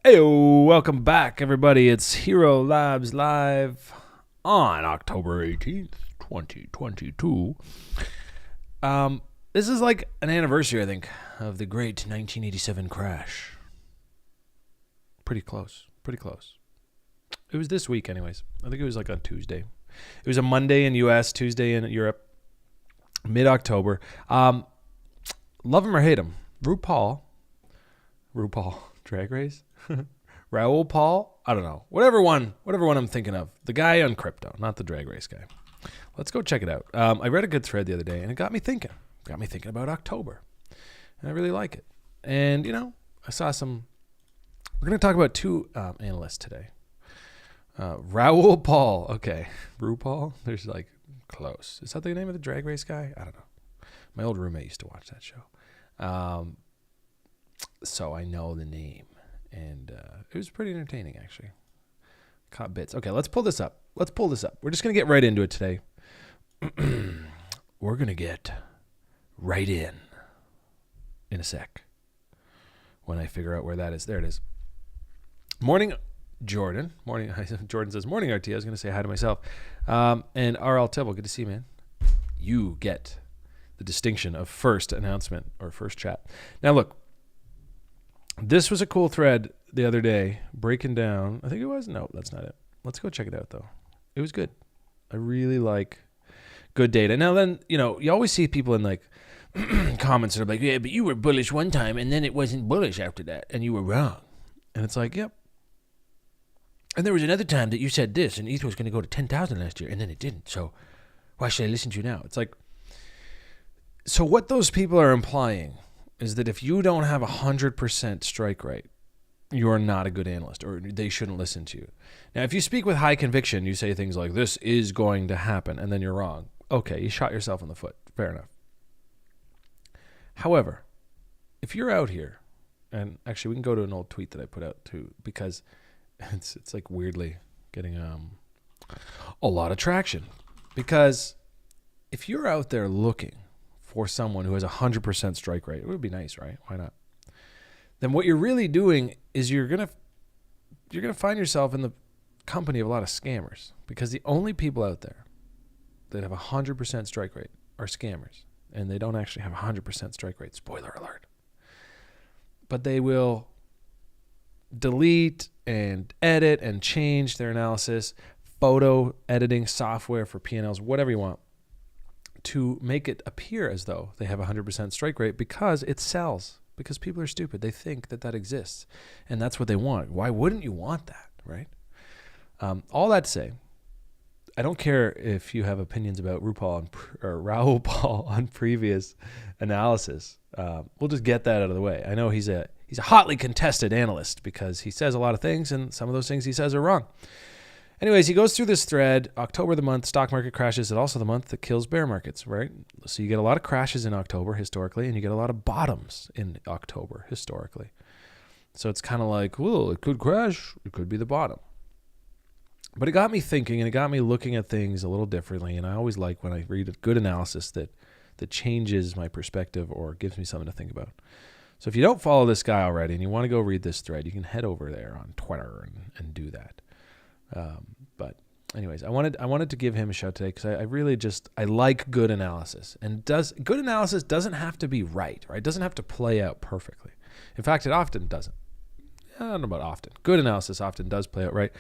Hey, welcome back, everybody. It's Hxro Labs live on October 18th, 2022. This is like an anniversary, I think, of the great 1987 crash. Pretty close. It was this week, anyways. I think it was like on Tuesday. It was a Monday in U.S., Tuesday in Europe, mid-October. Love him or hate him, RuPaul, Drag Race, Raoul Paul, I don't know, whatever one I'm thinking of. The guy on crypto, not the Drag Race guy. Let's go check it out. I read a good thread the other day, and it got me thinking. About October, and I really like it. And I saw some. We're going to talk about two analysts today. Raoul Paul, okay, RuPaul. There's like close. Is that the name of the Drag Race guy? I don't know. My old roommate used to watch that show. So I know the name, and it was pretty entertaining, actually. Caught bits. Okay, let's pull this up. We're just going to get right into it today. We're going to get right in a sec when I figure out where that is. There it is. Morning, Jordan. Morning. Jordan says, morning, RT. I was going to say hi to myself. And RL Tibble, good to see you, man. You get the distinction of first announcement or first chat. Now, look. This was a cool thread the other day, breaking down. I think it was. No, that's not it. Let's go check it out, though. It was good. I really like good data. Now, then, you always see people in like comments that are like, yeah, but you were bullish one time, and then it wasn't bullish after that, and you were wrong. And it's like, yep. And there was another time that you said this, and ETH was going to go to 10,000 last year, and then it didn't. So why should I listen to you now? It's like, so what those people are implying is that if you don't have 100% strike rate, you are not a good analyst, or they shouldn't listen to you. Now, if you speak with high conviction, you say things like, this is going to happen, and then you're wrong. Okay, you shot yourself in the foot. Fair enough. However, if you're out here, and actually we can go to an old tweet that I put out too, because it's like weirdly getting a lot of traction. Because if you're out there looking for someone who has 100% strike rate, it would be nice, right? Why not? Then what you're really doing is you're gonna find yourself in the company of a lot of scammers, because the only people out there that have 100% strike rate are scammers, and they don't actually have 100% strike rate. Spoiler alert. But they will delete and edit and change their analysis, photo editing software for P&Ls, whatever you want, to make it appear as though they have 100% strike rate, because it sells. Because people are stupid. They think that exists, and that's what they want. Why wouldn't you want that, right? All that to say, I don't care if you have opinions about Raoul Paul on previous analysis. We'll just get that out of the way. I know he's a hotly contested analyst because he says a lot of things, and some of those things he says are wrong. Anyways, he goes through this thread. October, the month stock market crashes, is also the month that kills bear markets, right? So you get a lot of crashes in October historically, and you get a lot of bottoms in October historically. So it's kind of like, well, it could crash, it could be the bottom. But it got me thinking, and it got me looking at things a little differently. And I always like when I read a good analysis that changes my perspective or gives me something to think about. So if you don't follow this guy already and you want to go read this thread, you can head over there on Twitter and do that. But anyways, I wanted to give him a shout today because I really I like good analysis, and good analysis doesn't have to be right? It doesn't have to play out perfectly. In fact, it often doesn't. I don't know about often. Good analysis often does play out right.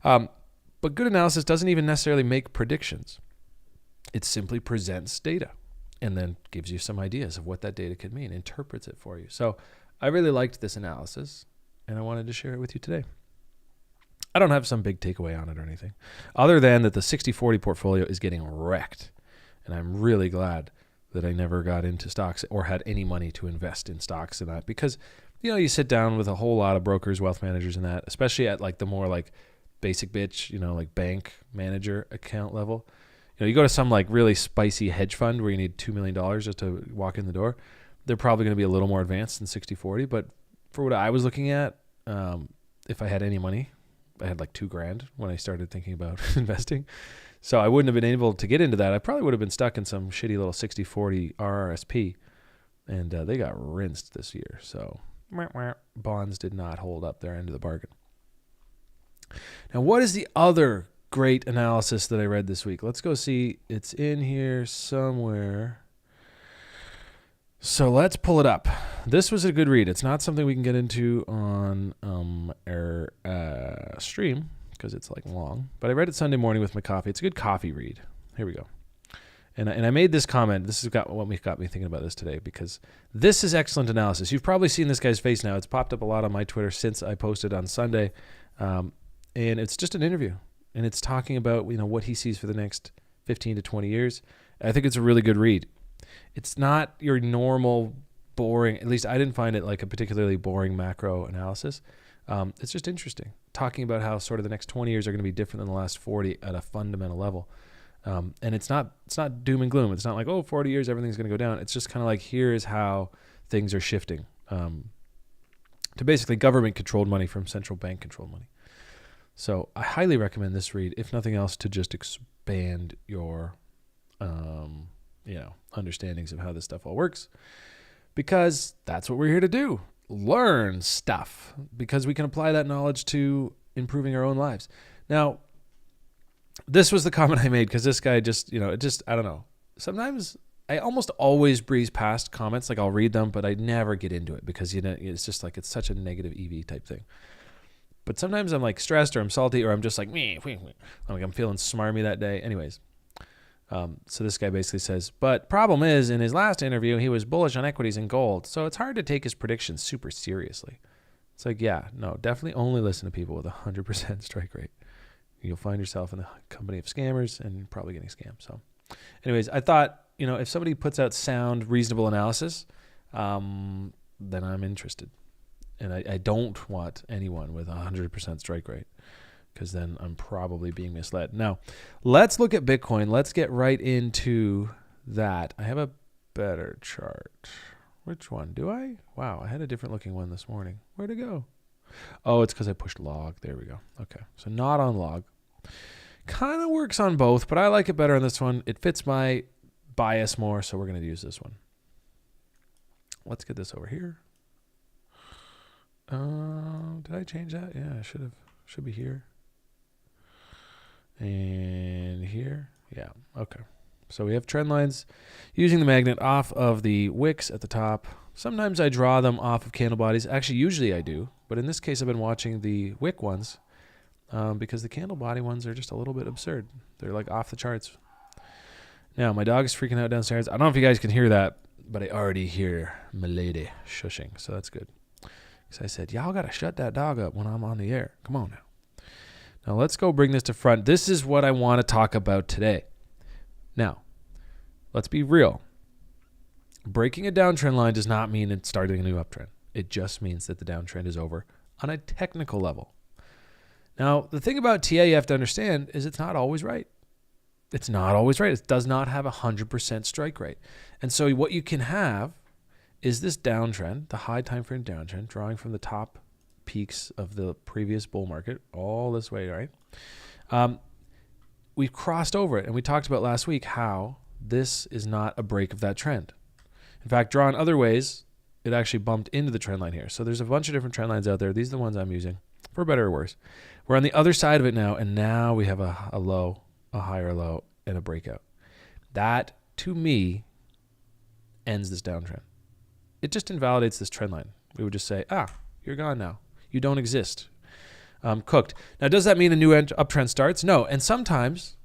But good analysis doesn't even necessarily make predictions. It simply presents data and then gives you some ideas of what that data could mean, interprets it for you. So I really liked this analysis, and I wanted to share it with you today. I don't have some big takeaway on it or anything, other than that the 60-40 portfolio is getting wrecked. And I'm really glad that I never got into stocks or had any money to invest in stocks and that, because, you sit down with a whole lot of brokers, wealth managers and that, especially at like the more like basic bitch, like bank manager account level. You go to some like really spicy hedge fund where you need $2 million just to walk in the door. They're probably going to be a little more advanced than 60-40. But for what I was looking at, if I had any money, I had like $2,000 when I started thinking about investing. So I wouldn't have been able to get into that. I probably would have been stuck in some shitty little 60-40 RRSP, and they got rinsed this year. So bonds did not hold up their end of the bargain. Now, what is the other great analysis that I read this week? Let's go see. It's in here somewhere. So let's pull it up. This was a good read. It's not something we can get into on our stream because it's like long. But I read it Sunday morning with my coffee. It's a good coffee read. Here we go. And I made this comment. This has got me thinking about this today because this is excellent analysis. You've probably seen this guy's face now. It's popped up a lot on my Twitter since I posted on Sunday. And it's just an interview. And it's talking about what he sees for the next 15 to 20 years. I think it's a really good read. It's not your normal boring, at least I didn't find it like a particularly boring macro analysis. It's just interesting. Talking about how sort of the next 20 years are going to be different than the last 40 at a fundamental level. And it's not doom and gloom. It's not like, 40 years, everything's going to go down. It's just kind of like, here is how things are shifting to basically government-controlled money from central bank-controlled money. So I highly recommend this read, if nothing else, to just expand your understandings of how this stuff all works, because that's what we're here to do. Learn stuff, because we can apply that knowledge to improving our own lives. Now, this was the comment I made because this guy just, I don't know. Sometimes I almost always breeze past comments, like I'll read them, but I never get into it because, it's just like, it's such a negative EV type thing. But sometimes I'm like stressed or I'm salty or I'm just like, I'm feeling smarmy that day. Anyways. So this guy basically says, but problem is, in his last interview, he was bullish on equities and gold. So it's hard to take his predictions super seriously. It's like, definitely only listen to people with 100% strike rate. You'll find yourself in the company of scammers and you're probably getting scammed. So anyways, I thought, if somebody puts out sound, reasonable analysis, then I'm interested. And I don't want anyone with 100% strike rate, because then I'm probably being misled. Now, let's look at Bitcoin. Let's get right into that. I have a better chart. Which one? Do I? Wow, I had a different looking one this morning. Where'd it go? Oh, it's because I pushed log. There we go. Okay, so not on log. Kind of works on both, but I like it better on this one. It fits my bias more, so we're going to use this one. Let's get this over here. Did I change that? Yeah, I should have. Should be here. And here. Yeah, okay. So we have trend lines using the magnet off of the wicks at the top. Sometimes I draw them off of candle bodies. Actually, usually I do. But in this case, I've been watching the wick ones because the candle body ones are just a little bit absurd. They're like off the charts. Now, my dog is freaking out downstairs. I don't know if you guys can hear that, but I already hear Milady shushing, so that's good. So I said, y'all got to shut that dog up when I'm on the air. Come on now. Now, let's go bring this to front. This is what I want to talk about today. Now, let's be real. Breaking a downtrend line does not mean it's starting a new uptrend. It just means that the downtrend is over on a technical level. Now, the thing about TA you have to understand is it's not always right. It's not always right. It does not have 100% strike rate. And so what you can have is this downtrend, the high time frame downtrend, drawing from the top peaks of the previous bull market all this way, right? We've crossed over it, and we talked about last week how this is not a break of that trend. In fact, drawn other ways, it actually bumped into the trend line here. So there's a bunch of different trend lines out there. These are the ones I'm using, for better or worse. We're on the other side of it now, and now we have a low, a higher low, and a breakout. That, to me, ends this downtrend. It just invalidates this trend line. We would just say, you're gone now. You don't exist. Cooked. Now, does that mean a new uptrend starts? No. And sometimes,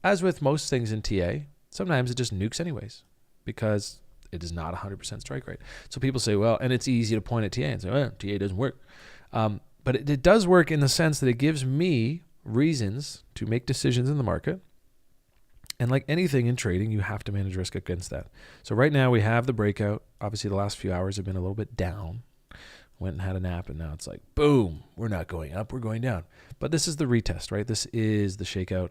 as with most things in TA, sometimes it just nukes anyways because it is not 100% strike rate. So people say, well, and it's easy to point at TA and say, well, TA doesn't work. But it does work in the sense that it gives me reasons to make decisions in the market. And like anything in trading, you have to manage risk against that. So right now we have the breakout. Obviously, the last few hours have been a little bit down. Went and had a nap, and now it's like, boom, we're not going up, we're going down. But this is the retest, right? This is the shakeout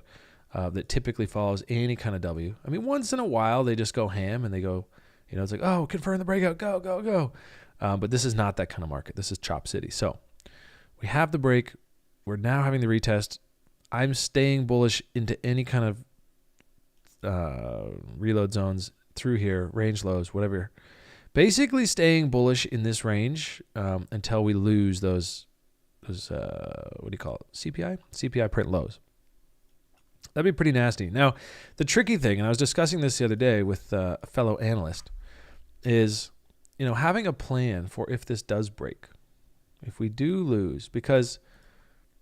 that typically follows any kind of W. I mean, once in a while, they just go ham, and they go, it's like, oh, confirm the breakout, go, go, go. But this is not that kind of market. This is Chop City. So we have the break. We're now having the retest. I'm staying bullish into any kind of reload zones through here, range lows, whatever, basically staying bullish in this range until we lose those what do you call it? CPI print lows. That'd be pretty nasty. Now, the tricky thing, and I was discussing this the other day with a fellow analyst, is, having a plan for if this does break, if we do lose, because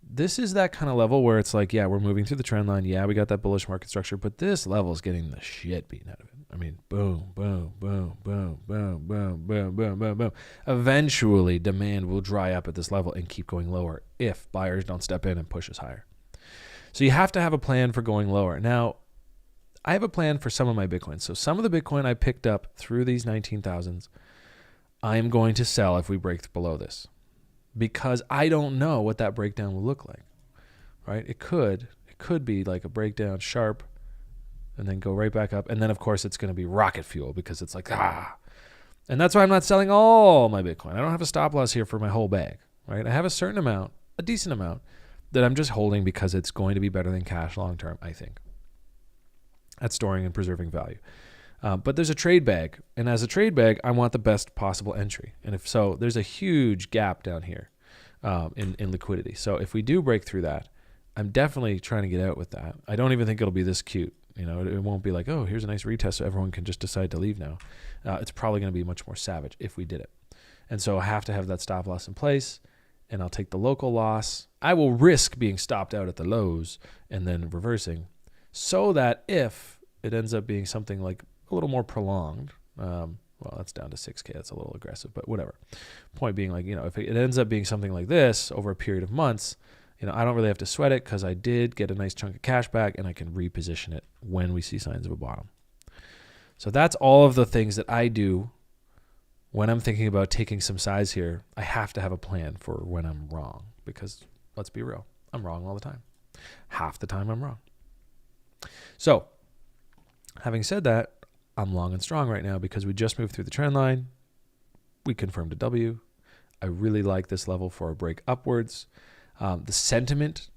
this is that kind of level where it's like, yeah, we're moving through the trend line. Yeah, we got that bullish market structure, but this level is getting the shit beaten out of it. I mean, boom, boom, boom, boom, boom, boom, boom, boom, boom, boom. Eventually, demand will dry up at this level and keep going lower if buyers don't step in and push us higher. So you have to have a plan for going lower. Now, I have a plan for some of my Bitcoin. So some of the Bitcoin I picked up through these 19,000s, I am going to sell if we break below this, because I don't know what that breakdown will look like, right? It could be like a breakdown sharp and then go right back up. And then, of course, it's going to be rocket fuel because it's like, And that's why I'm not selling all my Bitcoin. I don't have a stop loss here for my whole bag, right? I have a certain amount, a decent amount, that I'm just holding because it's going to be better than cash long term, I think, at storing and preserving value. But there's a trade bag. And as a trade bag, I want the best possible entry. And if so, there's a huge gap down here in liquidity. So if we do break through that, I'm definitely trying to get out with that. I don't even think it'll be this cute. It won't be like, oh, here's a nice retest so everyone can just decide to leave now. It's probably going to be much more savage if we did it. And so I have to have that stop loss in place, and I'll take the local loss. I will risk being stopped out at the lows and then reversing, so that if it ends up being something like a little more prolonged, well, that's down to 6K. That's a little aggressive, but whatever. Point being, like, if it ends up being something like this over a period of months, I don't really have to sweat it because I did get a nice chunk of cash back, and I can reposition it when we see signs of a bottom. So that's all of the things that I do when I'm thinking about taking some size here. I have to have a plan for when I'm wrong, because let's be real, I'm wrong all the time. Half the time I'm wrong. So having said that, I'm long and strong right now because we just moved through the trend line. We confirmed a W. I really like this level for a break upwards. The sentiment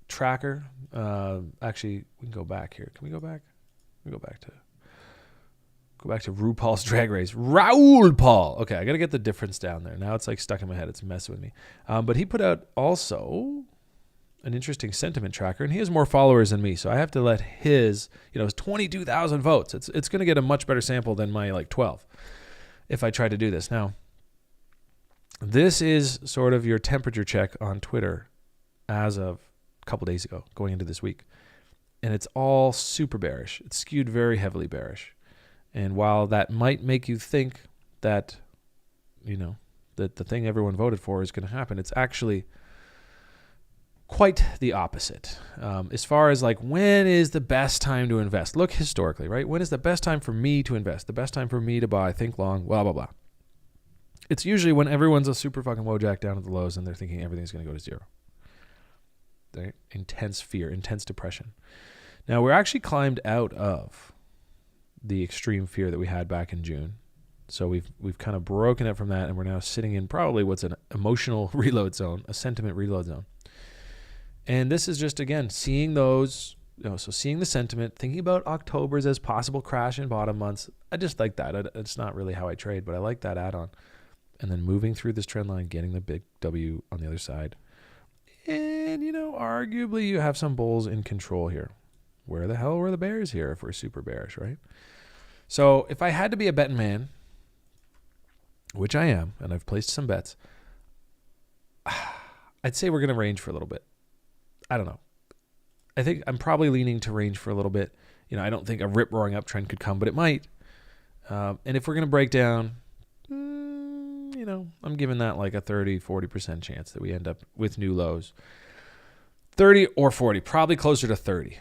tracker, actually, we can go back here. Can we go back? We go back to RuPaul's Drag Race. Raoul Paul. Okay, I got to get the difference down there. Now it's like stuck in my head. It's messing with me. But he put out also an interesting sentiment tracker, and he has more followers than me, so I have to let his, it's 22,000 votes. It's going to get a much better sample than my 12 if I try to do this. Now, this is sort of your temperature check on Twitter as of a couple days ago, going into this week. And it's all super bearish. It's skewed very heavily bearish. And while that might make you think that, that the thing everyone voted for is going to happen, it's actually quite the opposite. As far as when is the best time to invest? Look historically, right? When is the best time for me to invest? The best time for me to buy, think long, blah, blah, blah. It's usually when everyone's a super fucking Wojak down at the lows and they're thinking everything's going to go to zero. Right? Intense fear, intense depression. Now, we're actually climbed out of the extreme fear that we had back in June. So we've kind of broken it from that, and we're now sitting in probably what's an emotional reload zone, a sentiment reload zone. And this is just, again, seeing those, so seeing the sentiment, thinking about October's as possible crash and bottom months. I just like that. It's not really how I trade, but I like that add-on. And then moving through this trend line, getting the big W on the other side. And, arguably you have some bulls in control here. Where the hell were the bears here if we're super bearish, right? So if I had to be a betting man, which I am, and I've placed some bets, I'd say we're going to range for a little bit. I don't know. I think I'm probably leaning to range for a little bit. I don't think a rip-roaring uptrend could come, but it might. And if we're going to break down, I'm giving that like a 30, 40% chance that we end up with new lows. 30 or 40, probably closer to 30.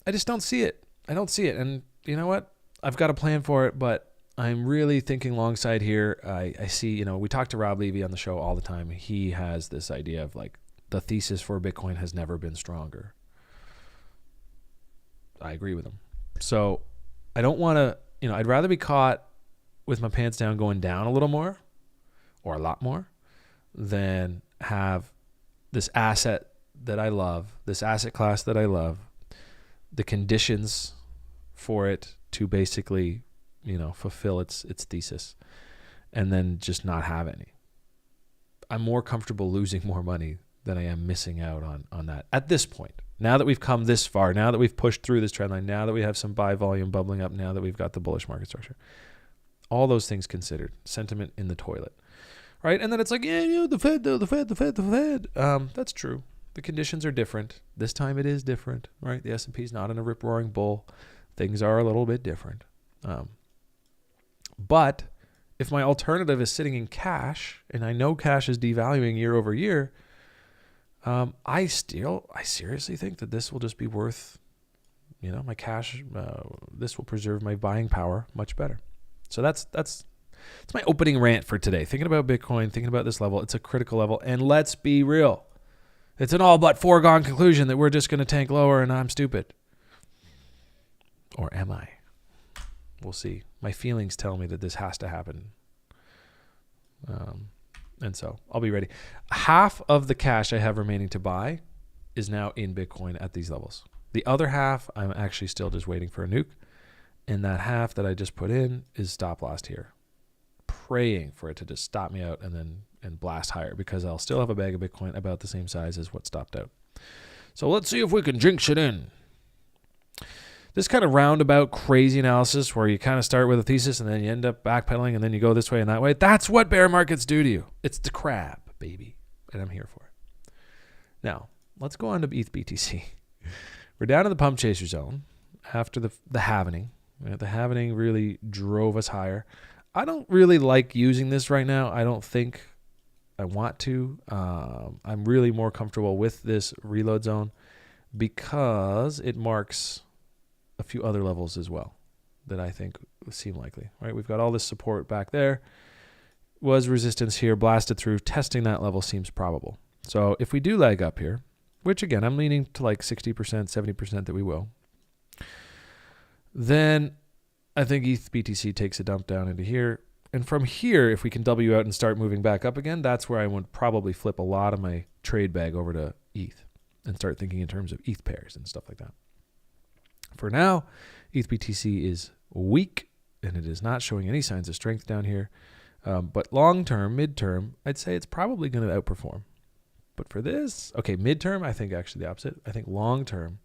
I just don't see it. I don't see it. And you know what? I've got a plan for it, but I'm really thinking long side here. I see, we talk to Rob Levy on the show all the time. He has this idea of the thesis for Bitcoin has never been stronger. I agree with him. So I don't want to, I'd rather be caught with my pants down going down a little more or a lot more than have this asset that I love, this asset class that I love, the conditions for it to basically, fulfill its thesis. and then just not have any. I'm more comfortable losing more money than I am missing out on that at this point. Now that we've come this far, now that we've pushed through this trend line, now that we have some buy volume bubbling up, now that we've got the bullish market structure, all those things considered, sentiment in the toilet, right? And then it's like, yeah, the Fed. That's true. The conditions are different. This time it is different, right? The S&P is not in a rip-roaring bull. Things are a little bit different. But if my alternative is sitting in cash, and I know cash is devaluing year over year, I seriously think that this will just be worth, my cash. This will preserve my buying power much better. So that's my opening rant for today. Thinking about Bitcoin, thinking about this level, it's a critical level, and let's be real, it's an all but foregone conclusion that we're just going to tank lower, and I'm stupid, or am I? We'll see. My feelings tell me that this has to happen. And so I'll be ready. Half of the cash I have remaining to buy is now in Bitcoin at these levels. The other half, I'm actually still just waiting for a nuke. And that half that I just put in is stop loss here. Praying for it to just stop me out and blast higher, because I'll still have a bag of Bitcoin about the same size as what stopped out. So let's see if we can jinx it in. This kind of roundabout crazy analysis where you kind of start with a thesis and then you end up backpedaling and then you go this way and that way. That's what bear markets do to you. It's the crab, baby. And I'm here for it. Now, let's go on to ETH BTC. We're down in the pump chaser zone after the halvening. The halvening really drove us higher. I don't really like using this right now. I don't think I want to. I'm really more comfortable with this reload zone because it marks a few other levels as well that I think seem likely, right? We've got all this support back there. Was resistance here, blasted through. Testing that level seems probable. So if we do leg up here, which again, I'm leaning to like 60%, 70% that we will, then I think ETH BTC takes a dump down into here. And from here, if we can W out and start moving back up again, that's where I would probably flip a lot of my trade bag over to ETH and start thinking in terms of ETH pairs and stuff like that. For now, ETH BTC is weak, and it is not showing any signs of strength down here. But long-term, midterm, I'd say it's probably going to outperform. But for this, okay, midterm, I think actually the opposite. I think long-term,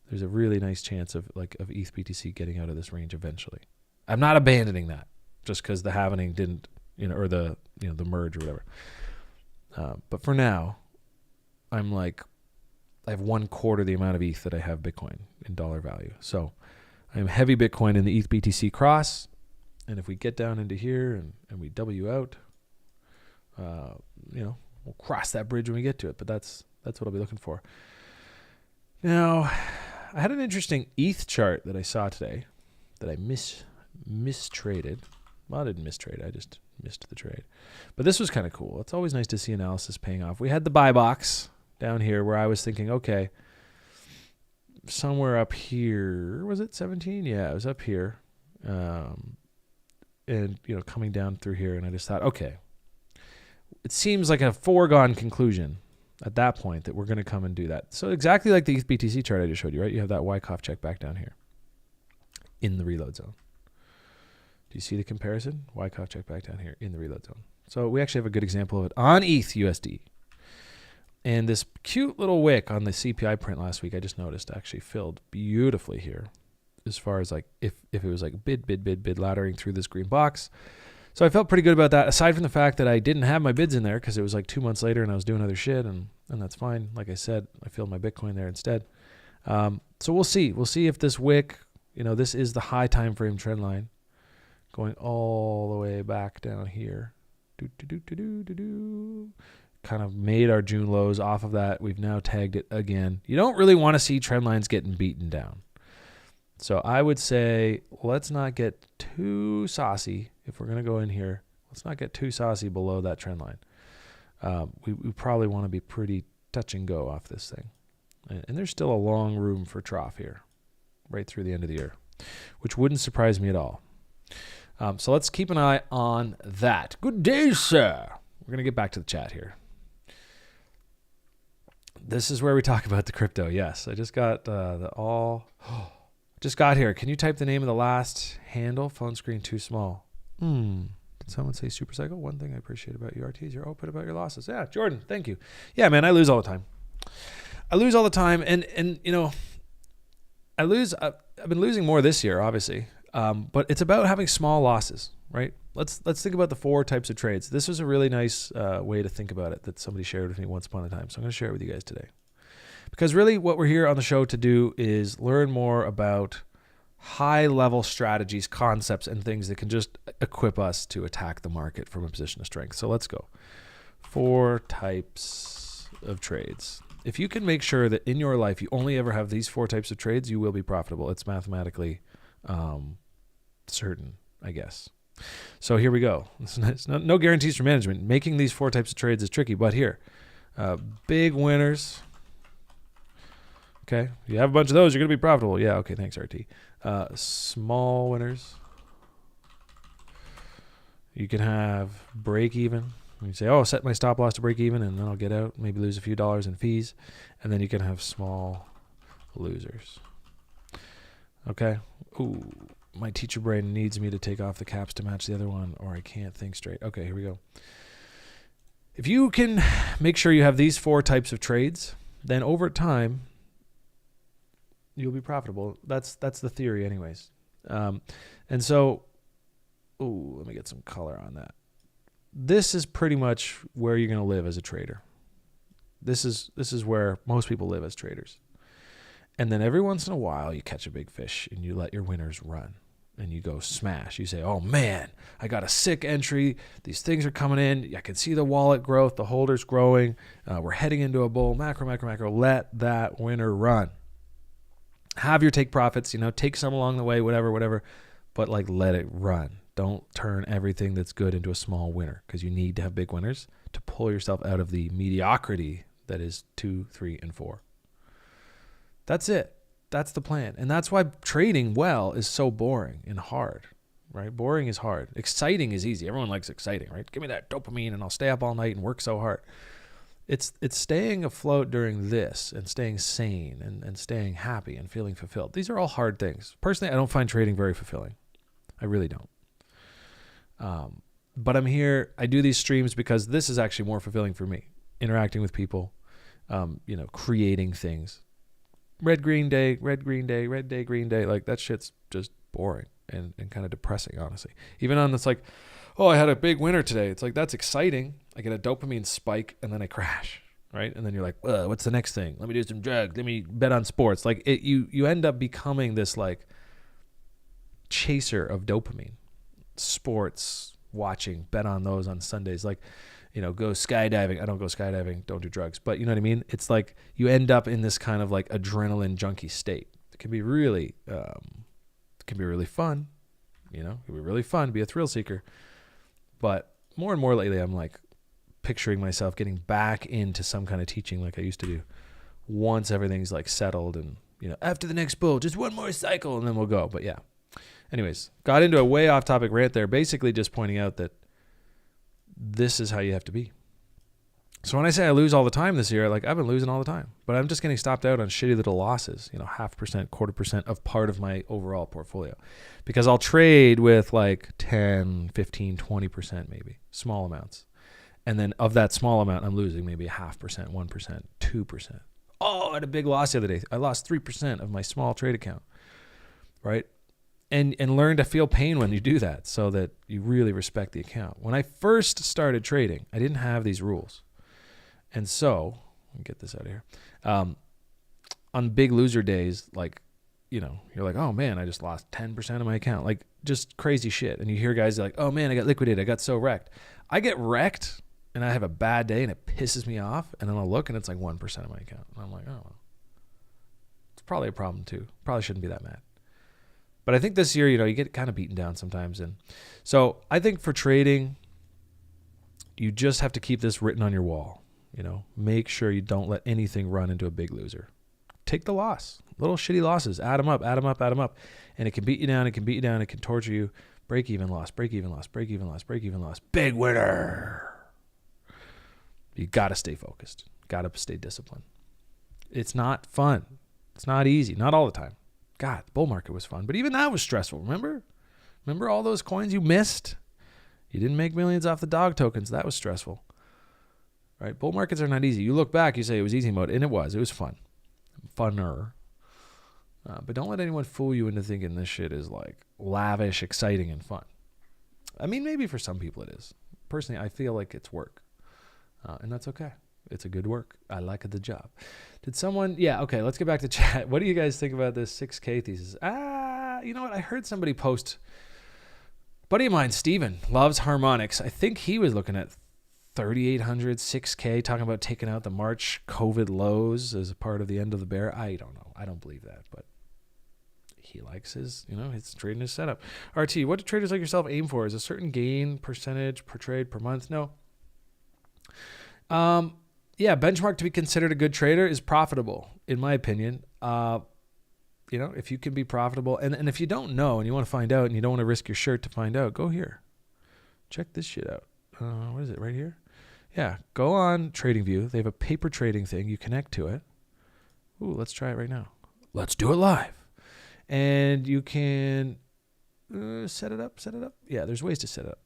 there's a really nice chance of ETH BTC getting out of this range eventually. I'm not abandoning that just because the halvening didn't, or the merge or whatever. But for now, I'm like, I have 1/4 the amount of ETH that I have Bitcoin in dollar value. So I'm heavy Bitcoin in the ETH BTC cross. And if we get down into here and we W out, we'll cross that bridge when we get to it. But that's what I'll be looking for. Now, I had an interesting ETH chart that I saw today that I mistraded. Well, I didn't mistrade. I just missed the trade. But this was kind of cool. It's always nice to see analysis paying off. We had the buy box down here where I was thinking, okay, somewhere up here, was it 17? Yeah, it was up here. And, coming down through here. And I just thought, okay, it seems like a foregone conclusion at that point that we're going to come and do that. So exactly like the ETH BTC chart I just showed you, right? You have that Wyckoff check back down here in the reload zone. Do you see the comparison? Wyckoff check back down here in the reload zone. So we actually have a good example of it on ETH USD. And this cute little wick on the CPI print last week, I just noticed actually filled beautifully here as far as like if it was like bid laddering through this green box. So I felt pretty good about that, aside from the fact that I didn't have my bids in there because it was like 2 months later and I was doing other shit, and that's fine. Like I said, I filled my Bitcoin there instead. So we'll see. We'll see if this wick, this is the high time frame trend line going all the way back down here. Kind of made our June lows off of that. We've now tagged it again. You don't really want to see trend lines getting beaten down. So I would say let's not get too saucy. If we're going to go in here, let's not get too saucy below that trend line. We probably want to be pretty touch and go off this thing. And there's still a long room for trough here, right through the end of the year, which wouldn't surprise me at all. So let's keep an eye on that. Good day, sir. We're going to get back to the chat here. This is where we talk about the crypto. Yes, I just got just got here. Can you type the name of the last handle? Phone screen too small. Someone say super cycle. One thing I appreciate about URT is you're open about your losses. Yeah, Jordan, thank you. Yeah, man, I lose all the time. And you know, I've been losing more this year, obviously. But it's about having small losses, right? Let's think about the 4 types of trades. This was a really nice way to think about it that somebody shared with me once upon a time. So I'm going to share it with you guys today. Because really what we're here on the show to do is learn more about high-level strategies, concepts, and things that can just equip us to attack the market from a position of strength. So let's go. 4 types of trades. If you can make sure that in your life you only ever have these 4 types of trades, you will be profitable. It's mathematically certain, I guess. So here we go. It's no guarantees for management. Making these 4 types of trades is tricky, but here, big winners. Okay, you have a bunch of those, you're going to be profitable. Yeah, okay, thanks, RT. Small winners. You can have break even. You say, oh, set my stop loss to break even, and then I'll get out, maybe lose a few dollars in fees. And then you can have small losers. Okay. Ooh, my teacher brain needs me to take off the caps to match the other one, or I can't think straight. Okay, here we go. If you can make sure you have these 4 types of trades, then over time, you'll be profitable. That's the theory anyways. And so, let me get some color on that. This is pretty much where you're going to live as a trader. This is where most people live as traders. And then every once in a while, you catch a big fish and you let your winners run and you go smash. You say, oh man, I got a sick entry. These things are coming in. I can see the wallet growth, the holders growing. We're heading into a bull. Macro. Let that winner run. Have your take profits, take some along the way, whatever, but let it run. Don't turn everything that's good into a small winner, because you need to have big winners to pull yourself out of the mediocrity that is 2, 3, and 4. That's it. That's the plan. And that's why trading well is so boring and hard, right? Boring is hard. Exciting is easy. Everyone likes exciting, right? Give me that dopamine and I'll stay up all night and work so hard. It's staying afloat during this and staying sane and staying happy and feeling fulfilled. These are all hard things. Personally, I don't find trading very fulfilling. I really don't. But I'm here. I do these streams because this is actually more fulfilling for me. Interacting with people, creating things. Red, green day, red day. That shit's just boring and kind of depressing, honestly. Even on this I had a big winner today. It's that's exciting. I get a dopamine spike and then I crash, right? And then you're like, what's the next thing? Let me do some drugs. Let me bet on sports. You end up becoming this chaser of dopamine. Sports, watching, bet on those on Sundays. Go skydiving. I don't go skydiving. Don't do drugs. But you know what I mean? It's you end up in this kind of adrenaline junkie state. It can be really fun. It can be really fun to be a thrill seeker. But more and more lately, I'm picturing myself getting back into some kind of teaching like I used to do. Once everything's settled and, after the next bull, just one more cycle and then we'll go. But yeah. Anyways, got into a way off topic rant there, basically just pointing out that this is how you have to be. So when I say I lose all the time this year, I've been losing all the time, but I'm just getting stopped out on shitty little losses, 0.5%, 0.25% of part of my overall portfolio, because I'll trade with 10, 15, 20% maybe, small amounts. And then of that small amount, I'm losing maybe 0.5%, 1%, 2%. Oh, I had a big loss the other day. I lost 3% of my small trade account, right? And learn to feel pain when you do that so that you really respect the account. When I first started trading, I didn't have these rules. And so, let me get this out of here. On big loser days, you're oh man, I just lost 10% of my account. Just crazy shit. And you hear guys oh man, I got liquidated. I got so wrecked. I get wrecked and I have a bad day and it pisses me off. And then I'll look and it's 1% of my account. And I'm oh, it's probably a problem too. Probably shouldn't be that mad. But I think this year, you get kind of beaten down sometimes. And so I think for trading, you just have to keep this written on your wall. Make sure you don't let anything run into a big loser. Take the loss. Little shitty losses. Add them up. And it can beat you down. It can torture you. Break even loss. Big winner. You got to stay focused. Got to stay disciplined. It's not fun. It's not easy. Not all the time. God, the bull market was fun, but even that was stressful. Remember all those coins you missed? You didn't make millions off the dog tokens. That was stressful. Right? Bull markets are not easy. You look back, you say it was easy mode, and it was. It was fun. Funner. But don't let anyone fool you into thinking this shit is like lavish, exciting, and fun. I mean, maybe for some people it is. Personally, I feel like it's work. And that's okay. It's a good work. I like the job. Did someone... Yeah, okay, let's get back to chat. What do you guys think about this 6K thesis? You know what? I heard somebody post... Buddy of mine, Steven, loves harmonics. I think he was looking at 3,800, 6K, talking about taking out the March COVID lows as a part of the end of the bear. I don't know. I don't believe that, but he likes his trading his setup. RT, what do traders like yourself aim for? Is a certain gain percentage per trade per month? No. Yeah, benchmark to be considered a good trader is profitable, in my opinion. If you can be profitable, and if you don't know and you want to find out and you don't want to risk your shirt to find out, go here. Check this shit out. What is it, right here? Yeah, go on TradingView. They have a paper trading thing. You connect to it. Ooh, let's try it right now. Let's do it live. And you can set it up. Yeah, there's ways to set it up.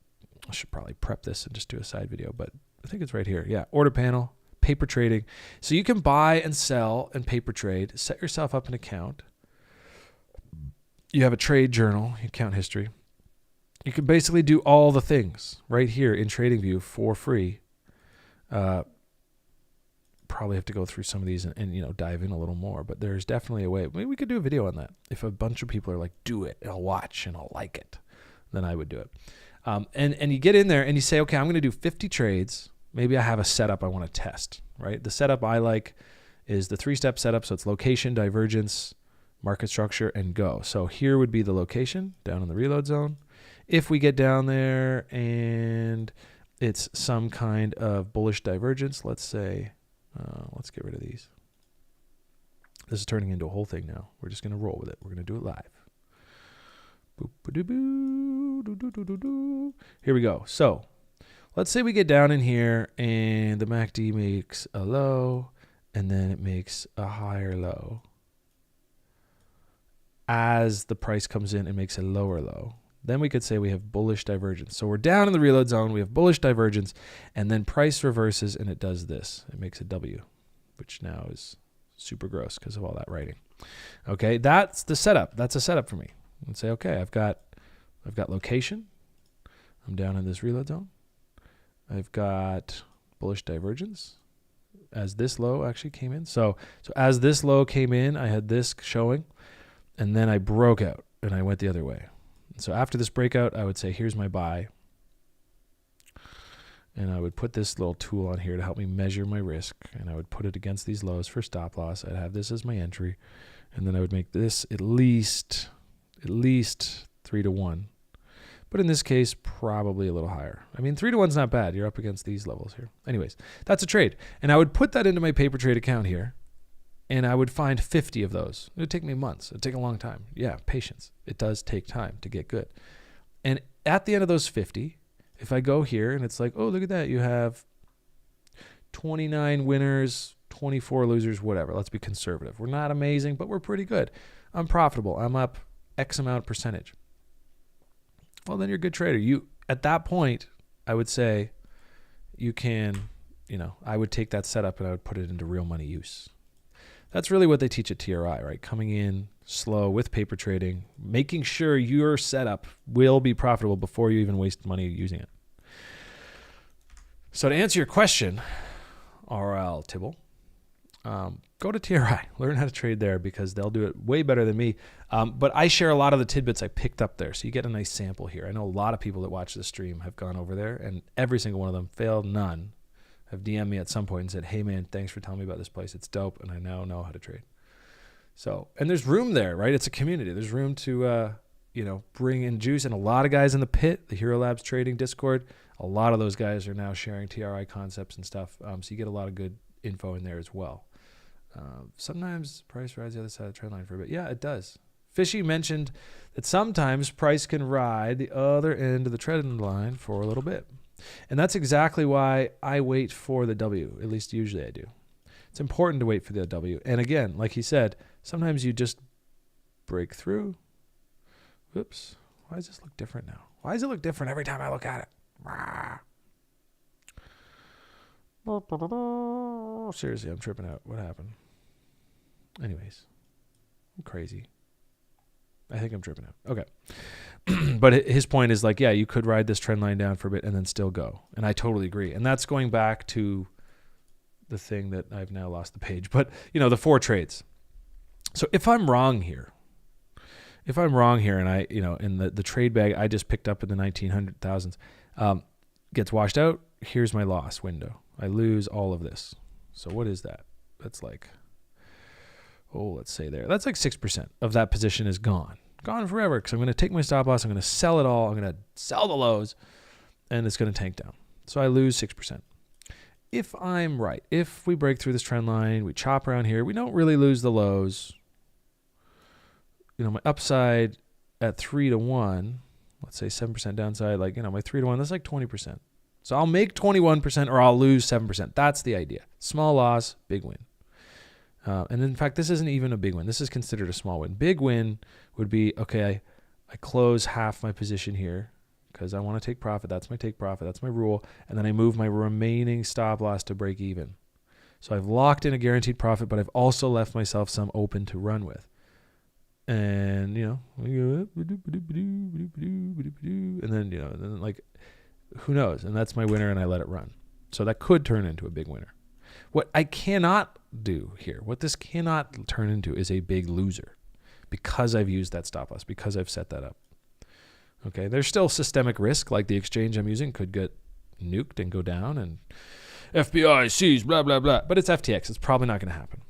I should probably prep this and just do a side video, but I think it's right here. Yeah, order panel, paper trading. So you can buy and sell and paper trade. Set yourself up an account. You have a trade journal, account history. You can basically do all the things right here in TradingView for free. Probably have to go through some of these and dive in a little more, but there's definitely a way. Maybe we could do a video on that. If a bunch of people are like, do it, I'll watch and I'll like it, then I would do it. And you get in there and you say, okay, I'm going to do 50 trades. Maybe I have a setup I want to test, right? The setup I like is the 3-step setup. So it's location, divergence, market structure, and go. So here would be the location down in the reload zone. If we get down there and it's some kind of bullish divergence, let's say, let's get rid of these. This is turning into a whole thing now. We're just going to roll with it. We're going to do it live. Here we go. So let's say we get down in here and the MACD makes a low and then it makes a higher low. As the price comes in, it makes a lower low. Then we could say we have bullish divergence. So we're down in the reload zone, we have bullish divergence, and then price reverses and it does this. It makes a W, which now is super gross because of all that writing. Okay, that's the setup. That's a setup for me. And say, okay, I've got location. I'm down in this reload zone. I've got bullish divergence as this low actually came in. So as this low came in, I had this showing, and then I broke out and I went the other way. So after this breakout, I would say, here's my buy. And I would put this little tool on here to help me measure my risk. And I would put it against these lows for stop loss. I'd have this as my entry. And then I would make this at least 3 to 1. But in this case, probably a little higher. I mean, 3 to 1's not bad. You're up against these levels here. Anyways, that's a trade. And I would put that into my paper trade account here. And I would find 50 of those. It would take me months. It would take a long time. Yeah, patience. It does take time to get good. And at the end of those 50, if I go here and it's like, oh, look at that. You have 29 winners, 24 losers, whatever. Let's be conservative. We're not amazing, but we're pretty good. I'm profitable. I'm up X amount percentage. Well, then you're a good trader. At that point, I would say you can, I would take that setup and I would put it into real money use. That's really what they teach at TRI, right? Coming in slow with paper trading, making sure your setup will be profitable before you even waste money using it. So to answer your question, RL Tibble, go to TRI, learn how to trade there because they'll do it way better than me. But I share a lot of the tidbits I picked up there. So you get a nice sample here. I know a lot of people that watch the stream have gone over there and every single one of them failed, none. Have DM'd me at some point and said, hey man, thanks for telling me about this place. It's dope. And I now know how to trade. So, and there's room there, right? It's a community. There's room to, bring in juice. And a lot of guys in the pit, the Hxro Labs trading Discord, a lot of those guys are now sharing TRI concepts and stuff. So you get a lot of good info in there as well. Sometimes price rides the other side of the trend line for a bit. Yeah, it does. Fishy mentioned that sometimes price can ride the other end of the trend line for a little bit. And that's exactly why I wait for the W. At least usually I do. It's important to wait for the W. And again, like he said, sometimes you just break through. Whoops. Why does this look different now? Why does it look different every time I look at it? Seriously, I'm tripping out. What happened? Anyways, I'm crazy. I think I'm tripping out. Okay. But his point is like, yeah, you could ride this trend line down for a bit and then still go. And I totally agree. And that's going back to the thing that I've now lost the page. But, the 4 trades. So if I'm wrong here and I, in the trade bag I just picked up in the 1900,000s gets washed out, here's my loss window. I lose all of this. So what is that? That's like, let's say there. That's like 6% of that position is gone. Gone forever because I'm going to take my stop loss. I'm going to sell it all. I'm going to sell the lows and it's going to tank down. So I lose 6%. If I'm right, if we break through this trend line, we chop around here, we don't really lose the lows. My upside at 3-1, let's say 7% downside, like, my 3-1, that's like 20%. So I'll make 21% or I'll lose 7%. That's the idea. Small loss, big win. And in fact, this isn't even a big win. This is considered a small win. Big win would be, okay, I close half my position here because I want to take profit. That's my take profit. That's my rule. And then I move my remaining stop loss to break even. So I've locked in a guaranteed profit, but I've also left myself some open to run with. And, and then like, who knows? And that's my winner and I let it run. So that could turn into a big winner. What I cannot do here, what this cannot turn into is a big loser because I've used that stop loss, because I've set that up. Okay, there's still systemic risk, like the exchange I'm using could get nuked and go down and FBI sees blah, blah, blah. But it's FTX. It's probably not going to happen.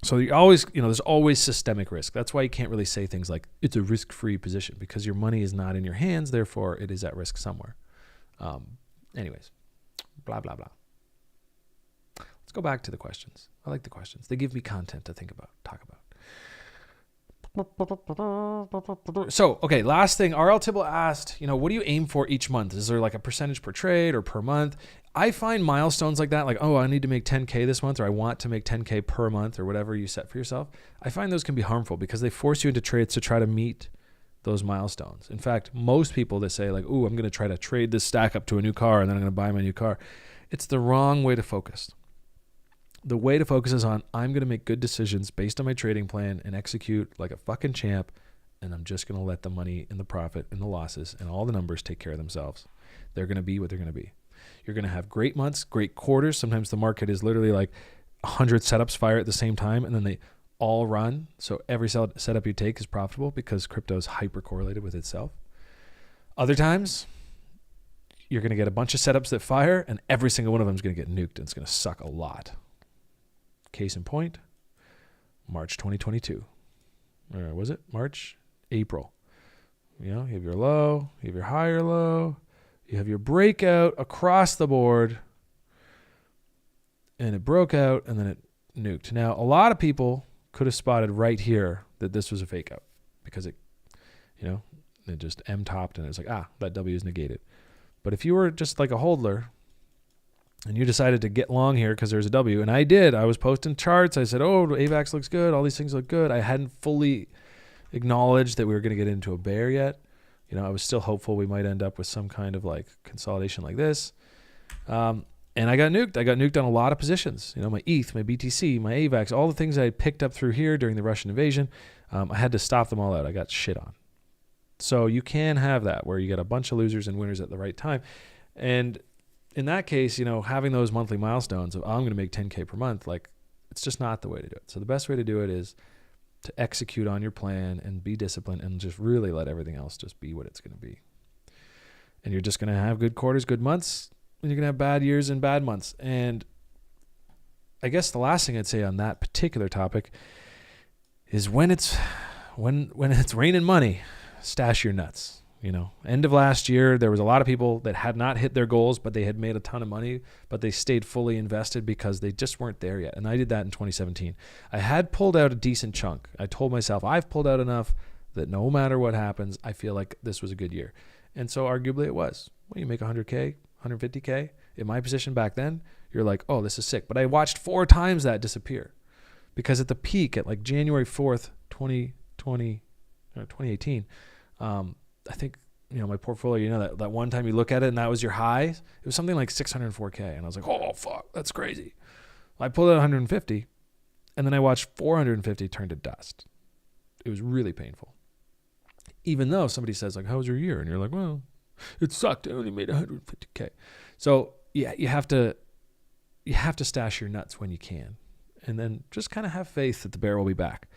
So you always, there's always systemic risk. That's why you can't really say things like it's a risk-free position because your money is not in your hands. Therefore, it is at risk somewhere. Anyways, blah, blah, blah. Let's go back to the questions. I like the questions. They give me content to think about, talk about. So, okay, last thing. RL Tibble asked, what do you aim for each month? Is there like a percentage per trade or per month? I find milestones like that, like, I need to make 10K this month, or I want to make 10K per month, or whatever you set for yourself. I find those can be harmful because they force you into trades to try to meet those milestones. In fact, most people that say like, I'm going to try to trade this stack up to a new car and then I'm going to buy my new car. It's the wrong way to focus. The way to focus is on, I'm going to make good decisions based on my trading plan and execute like a fucking champ. And I'm just going to let the money and the profit and the losses and all the numbers take care of themselves. They're going to be what they're going to be. You're going to have great months, great quarters. Sometimes the market is literally like 100 setups fire at the same time and then they all run. So every setup you take is profitable because crypto is hyper correlated with itself. Other times, you're going to get a bunch of setups that fire and every single one of them is going to get nuked and it's going to suck a lot. Case in point, March 2022. Or was it March? April. You have your low, you have your higher low, you have your breakout across the board, and it broke out and then it nuked. Now, a lot of people could have spotted right here that this was a fake out because it just M-topped and it was like, that W is negated. But if you were just like a hodler, and you decided to get long here because there's a W, and I did. I was posting charts. I said, AVAX looks good. All these things look good. I hadn't fully acknowledged that we were going to get into a bear yet. I was still hopeful we might end up with some kind of like consolidation like this. And I got nuked. I got nuked on a lot of positions. My ETH, my BTC, my AVAX, all the things I picked up through here during the Russian invasion. I had to stop them all out. I got shit on. So you can have that where you get a bunch of losers and winners at the right time. And in that case, having those monthly milestones of, I'm going to make 10K per month, like it's just not the way to do it. So the best way to do it is to execute on your plan and be disciplined and just really let everything else just be what it's going to be. And you're just going to have good quarters, good months, and you're going to have bad years and bad months. And I guess the last thing I'd say on that particular topic is when it's raining money, stash your nuts. End of last year, there was a lot of people that had not hit their goals, but they had made a ton of money, but they stayed fully invested because they just weren't there yet. And I did that in 2017. I had pulled out a decent chunk. I told myself I've pulled out enough that no matter what happens, I feel like this was a good year. And so arguably it was. When you make 100K, 150K, in my position back then, you're like, this is sick. But I watched 4 times that disappear because at the peak at like January 4th, 2018, I think my portfolio, that one time you look at it and that was your high, it was something like 604K. And I was like, oh, fuck, that's crazy. I pulled out 150 and then I watched 450 turn to dust. It was really painful. Even though somebody says like, how was your year? And you're like, well, it sucked. I only made 150K. So yeah, you have to stash your nuts when you can. And then just kind of have faith that the bear will be back.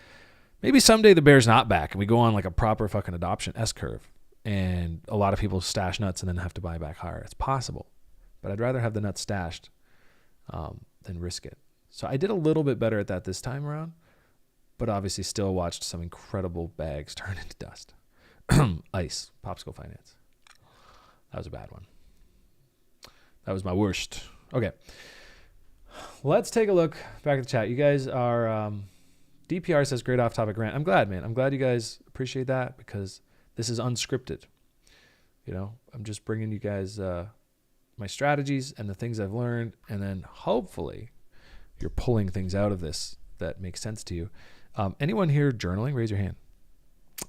Maybe someday the bear's not back and we go on like a proper fucking adoption S-curve and a lot of people stash nuts and then have to buy back higher. It's possible. But I'd rather have the nuts stashed than risk it. So I did a little bit better at that this time around, but obviously still watched some incredible bags turn into dust. ICE, Popsicle Finance. That was a bad one. That was my worst. Okay. Let's take a look back at the chat. You guys are... DPR says, great off-topic rant. I'm glad, man. I'm glad you guys appreciate that because this is unscripted. I'm just bringing you guys my strategies and the things I've learned, and then hopefully you're pulling things out of this that makes sense to you. Anyone here journaling? Raise your hand.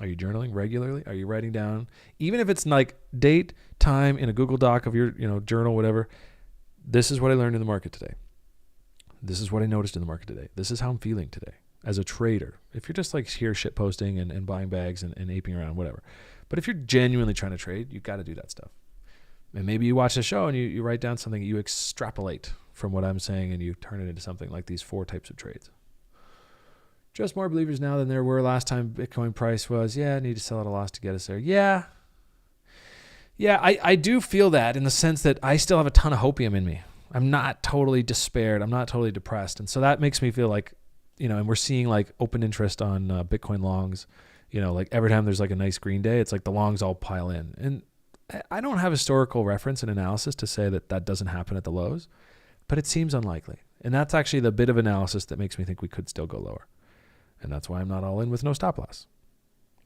Are you journaling regularly? Are you writing down, even if it's like date, time in a Google Doc of your journal, whatever? This is what I learned in the market today. This is what I noticed in the market today. This is how I'm feeling today. As a trader, if you're just like here shit posting and buying bags and aping around, whatever. But if you're genuinely trying to trade, you got to do that stuff. And maybe you watch the show and you write down something, you extrapolate from what I'm saying and you turn it into something like these 4 types of trades. Just more believers now than there were last time Bitcoin price was. Yeah, I need to sell at a loss to get us there. Yeah, I do feel that in the sense that I still have a ton of hopium in me. I'm not totally despaired. I'm not totally depressed. And so that makes me feel like, and we're seeing like open interest on Bitcoin longs, like every time there's like a nice green day, it's like the longs all pile in. And I don't have historical reference and analysis to say that doesn't happen at the lows, but it seems unlikely. And that's actually the bit of analysis that makes me think we could still go lower. And that's why I'm not all in with no stop loss.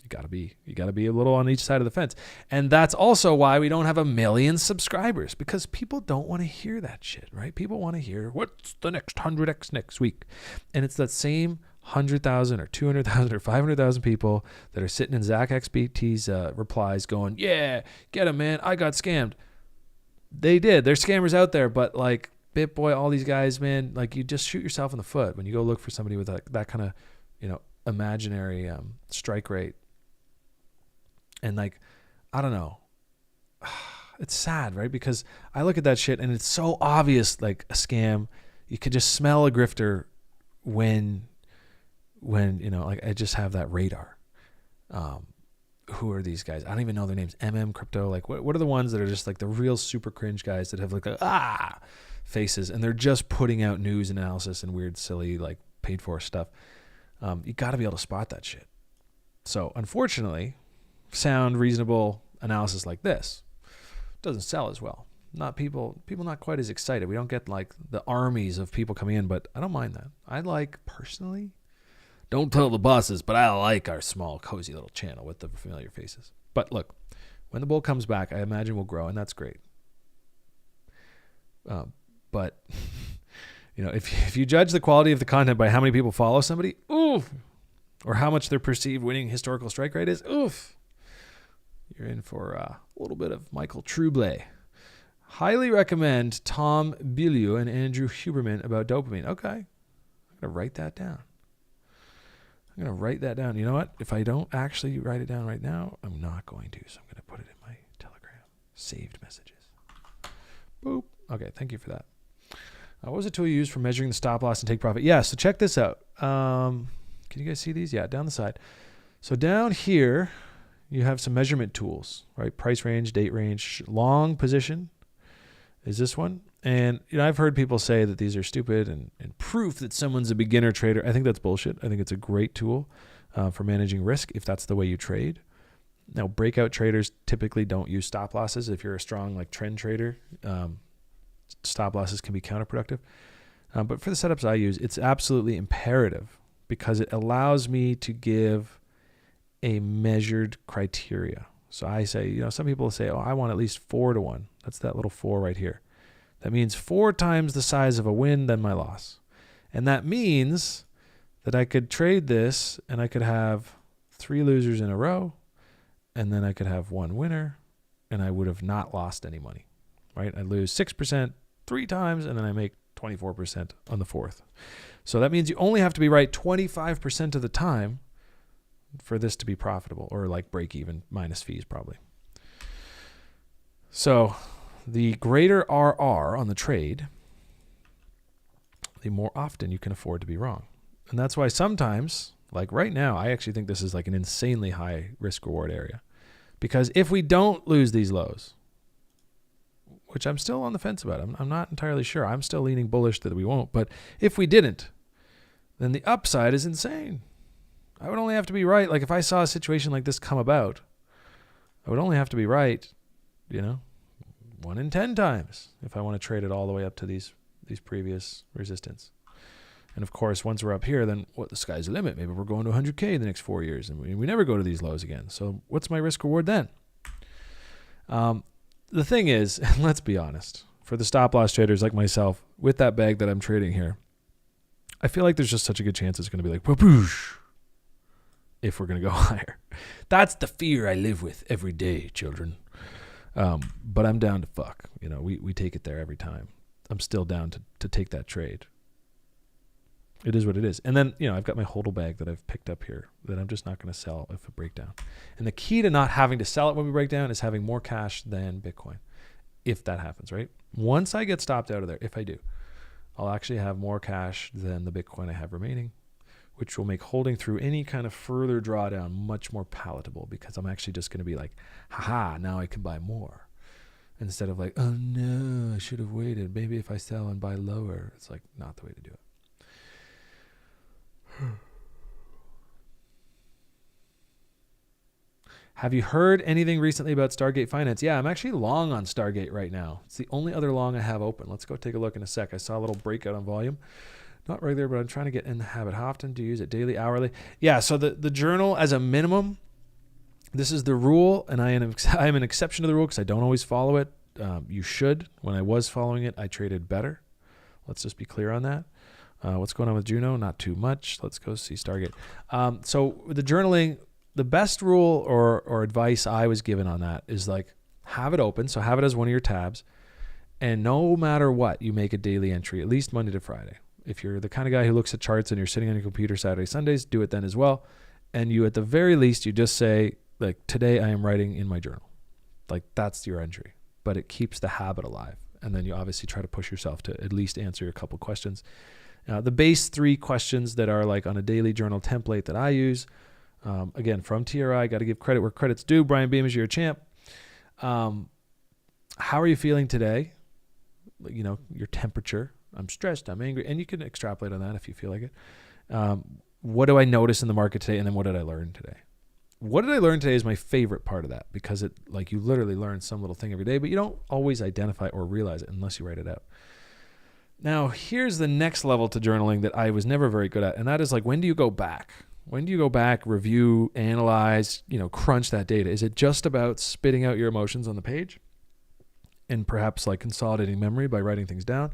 You gotta be a little on each side of the fence. And that's also why we don't have 1 million subscribers, because people don't want to hear that shit, right? People want to hear what's the next 100x next week. And it's that same 100,000 or 200,000 or 500,000 people that are sitting in Zach XBT's replies going, yeah, get him, man. I got scammed. They did. There's scammers out there, but like BitBoy, all these guys, man, like you just shoot yourself in the foot when you go look for somebody with that kind of, imaginary strike rate. And like, I don't know. It's sad, right? Because I look at that shit and it's so obvious, like a scam. You could just smell a grifter when like I just have that radar. Who are these guys? I don't even know their names. Crypto. Like what are the ones that are just like the real super cringe guys that have like faces and they're just putting out news analysis and weird, silly, like paid for stuff. You got to be able to spot that shit. So unfortunately, sound, reasonable analysis like this doesn't sell as well. Not people not quite as excited. We don't get like the armies of people coming in, but I don't mind that. I like personally, don't tell the bosses, but I like our small, cozy little channel with the familiar faces. But look, when the bull comes back, I imagine we'll grow, and that's great. But if you judge the quality of the content by how many people follow somebody, oof, or how much their perceived winning historical strike rate is, oof, you're in for a little bit of Michael Trublé. Highly recommend Tom Bilyeu and Andrew Huberman about dopamine. Okay, I'm going to write that down. You know what? If I don't actually write it down right now, I'm not going to. So I'm going to put it in my Telegram. Saved messages. Boop. Okay, thank you for that. What was the tool you used for measuring the stop loss and take profit? Yeah, so check this out. Can you guys see these? Yeah, down the side. So down here, you have some measurement tools, right? Price range, date range, long position is this one. And I've heard people say that these are stupid and proof that someone's a beginner trader. I think that's bullshit. I think it's a great tool for managing risk if that's the way you trade. Now, breakout traders typically don't use stop losses. If you're a strong like trend trader, stop losses can be counterproductive. But for the setups I use, it's absolutely imperative because it allows me to give a measured criteria. So I say, some people say, oh, I want at least 4-to-1. That's that little 4 right here. That means 4 times the size of a win than my loss. And that means that I could trade this and I could have 3 losers in a row, and then I could have 1 winner, and I would have not lost any money, right? I lose 6% 3 times, and then I make 24% on the 4th. So that means you only have to be right 25% of the time for this to be profitable, or like break even minus fees probably. So the greater RR on the trade, the more often you can afford to be wrong. And that's why sometimes, like right now, I actually think this is like an insanely high risk reward area. Because if we don't lose these lows, which I'm still on the fence about, I'm not entirely sure. I'm still leaning bullish that we won't. But if we didn't, then the upside is insane. I would only have to be right. Like if I saw a situation like this come about, I would only have to be right, 1 in 10 times if I want to trade it all the way up to these previous resistance. And of course, once we're up here, then the sky's the limit. Maybe we're going to 100K in the next 4 years, and we never go to these lows again. So what's my risk reward then? The thing is, and let's be honest, for the stop loss traders like myself, with that bag that I'm trading here, I feel like there's just such a good chance it's going to be like, whoosh, if we're going to go higher. That's the fear I live with every day, children. But I'm down to fuck. We take it there every time. I'm still down to take that trade. It is what it is. And then, I've got my hodl bag that I've picked up here that I'm just not going to sell if it breaks down. And the key to not having to sell it when we break down is having more cash than Bitcoin, if that happens, right? Once I get stopped out of there, if I do, I'll actually have more cash than the Bitcoin I have remaining, which will make holding through any kind of further drawdown much more palatable, because I'm actually just going to be like, haha, now I can buy more. Instead of like, oh no, I should have waited. Maybe if I sell and buy lower. It's like not the way to do it. Have you heard anything recently about Stargate Finance? Yeah, I'm actually long on Stargate right now. It's the only other long I have open. Let's go take a look in a sec. I saw a little breakout on volume. Not regular, but I'm trying to get in the habit. How often do you use it? Daily, hourly? Yeah, so the journal as a minimum, this is the rule, and I am an exception to the rule because I don't always follow it. You should. When I was following it, I traded better. Let's just be clear on that. What's going on with Juno? Not too much. Let's go see Stargate. So the journaling, the best rule or advice I was given on that is like have it open. So have it as one of your tabs. And no matter what, you make a daily entry, at least Monday to Friday. If you're the kind of guy who looks at charts and you're sitting on your computer Saturday, Sundays, do it then as well. And you, at the very least, you just say, like, today I am writing in my journal. Like, that's your entry. But it keeps the habit alive. And then you obviously try to push yourself to at least answer a couple questions. The base 3 questions that are like on a daily journal template that I use, again, from TRI, got to give credit where credit's due. Brian Beamish, you're a champ. How are you feeling today? Your temperature. I'm stressed, I'm angry. And you can extrapolate on that if you feel like it. What do I notice in the market today? And then what did I learn today? What did I learn today is my favorite part of that, because it, like, you literally learn some little thing every day, but you don't always identify or realize it unless you write it out. Now, here's the next level to journaling that I was never very good at, and that is like, when do you go back? When do you go back, review, analyze, crunch that data? Is it just about spitting out your emotions on the page and perhaps like consolidating memory by writing things down?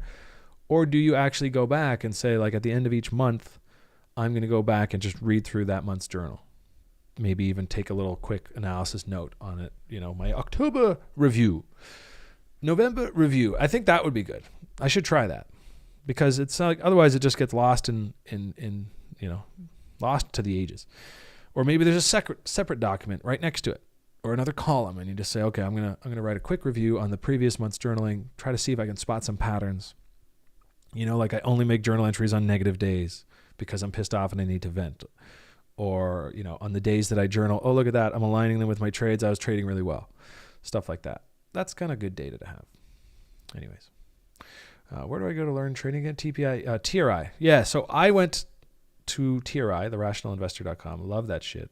Or do you actually go back and say, like, at the end of each month, I'm going to go back and just read through that month's journal? Maybe even take a little quick analysis note on it. My October review, November review. I think that would be good. I should try that, because it's like, otherwise it just gets lost in lost to the ages. Or maybe there's a separate document right next to it, or another column, and you just say, okay, I'm gonna write a quick review on the previous month's journaling. Try to see if I can spot some patterns. Like I only make journal entries on negative days because I'm pissed off and I need to vent. Or, on the days that I journal, oh, look at that, I'm aligning them with my trades. I was trading really well. Stuff like that. That's kind of good data to have. Anyways, where do I go to learn trading again? TRI. Yeah, so I went to TRI, therationalinvestor.com. Love that shit.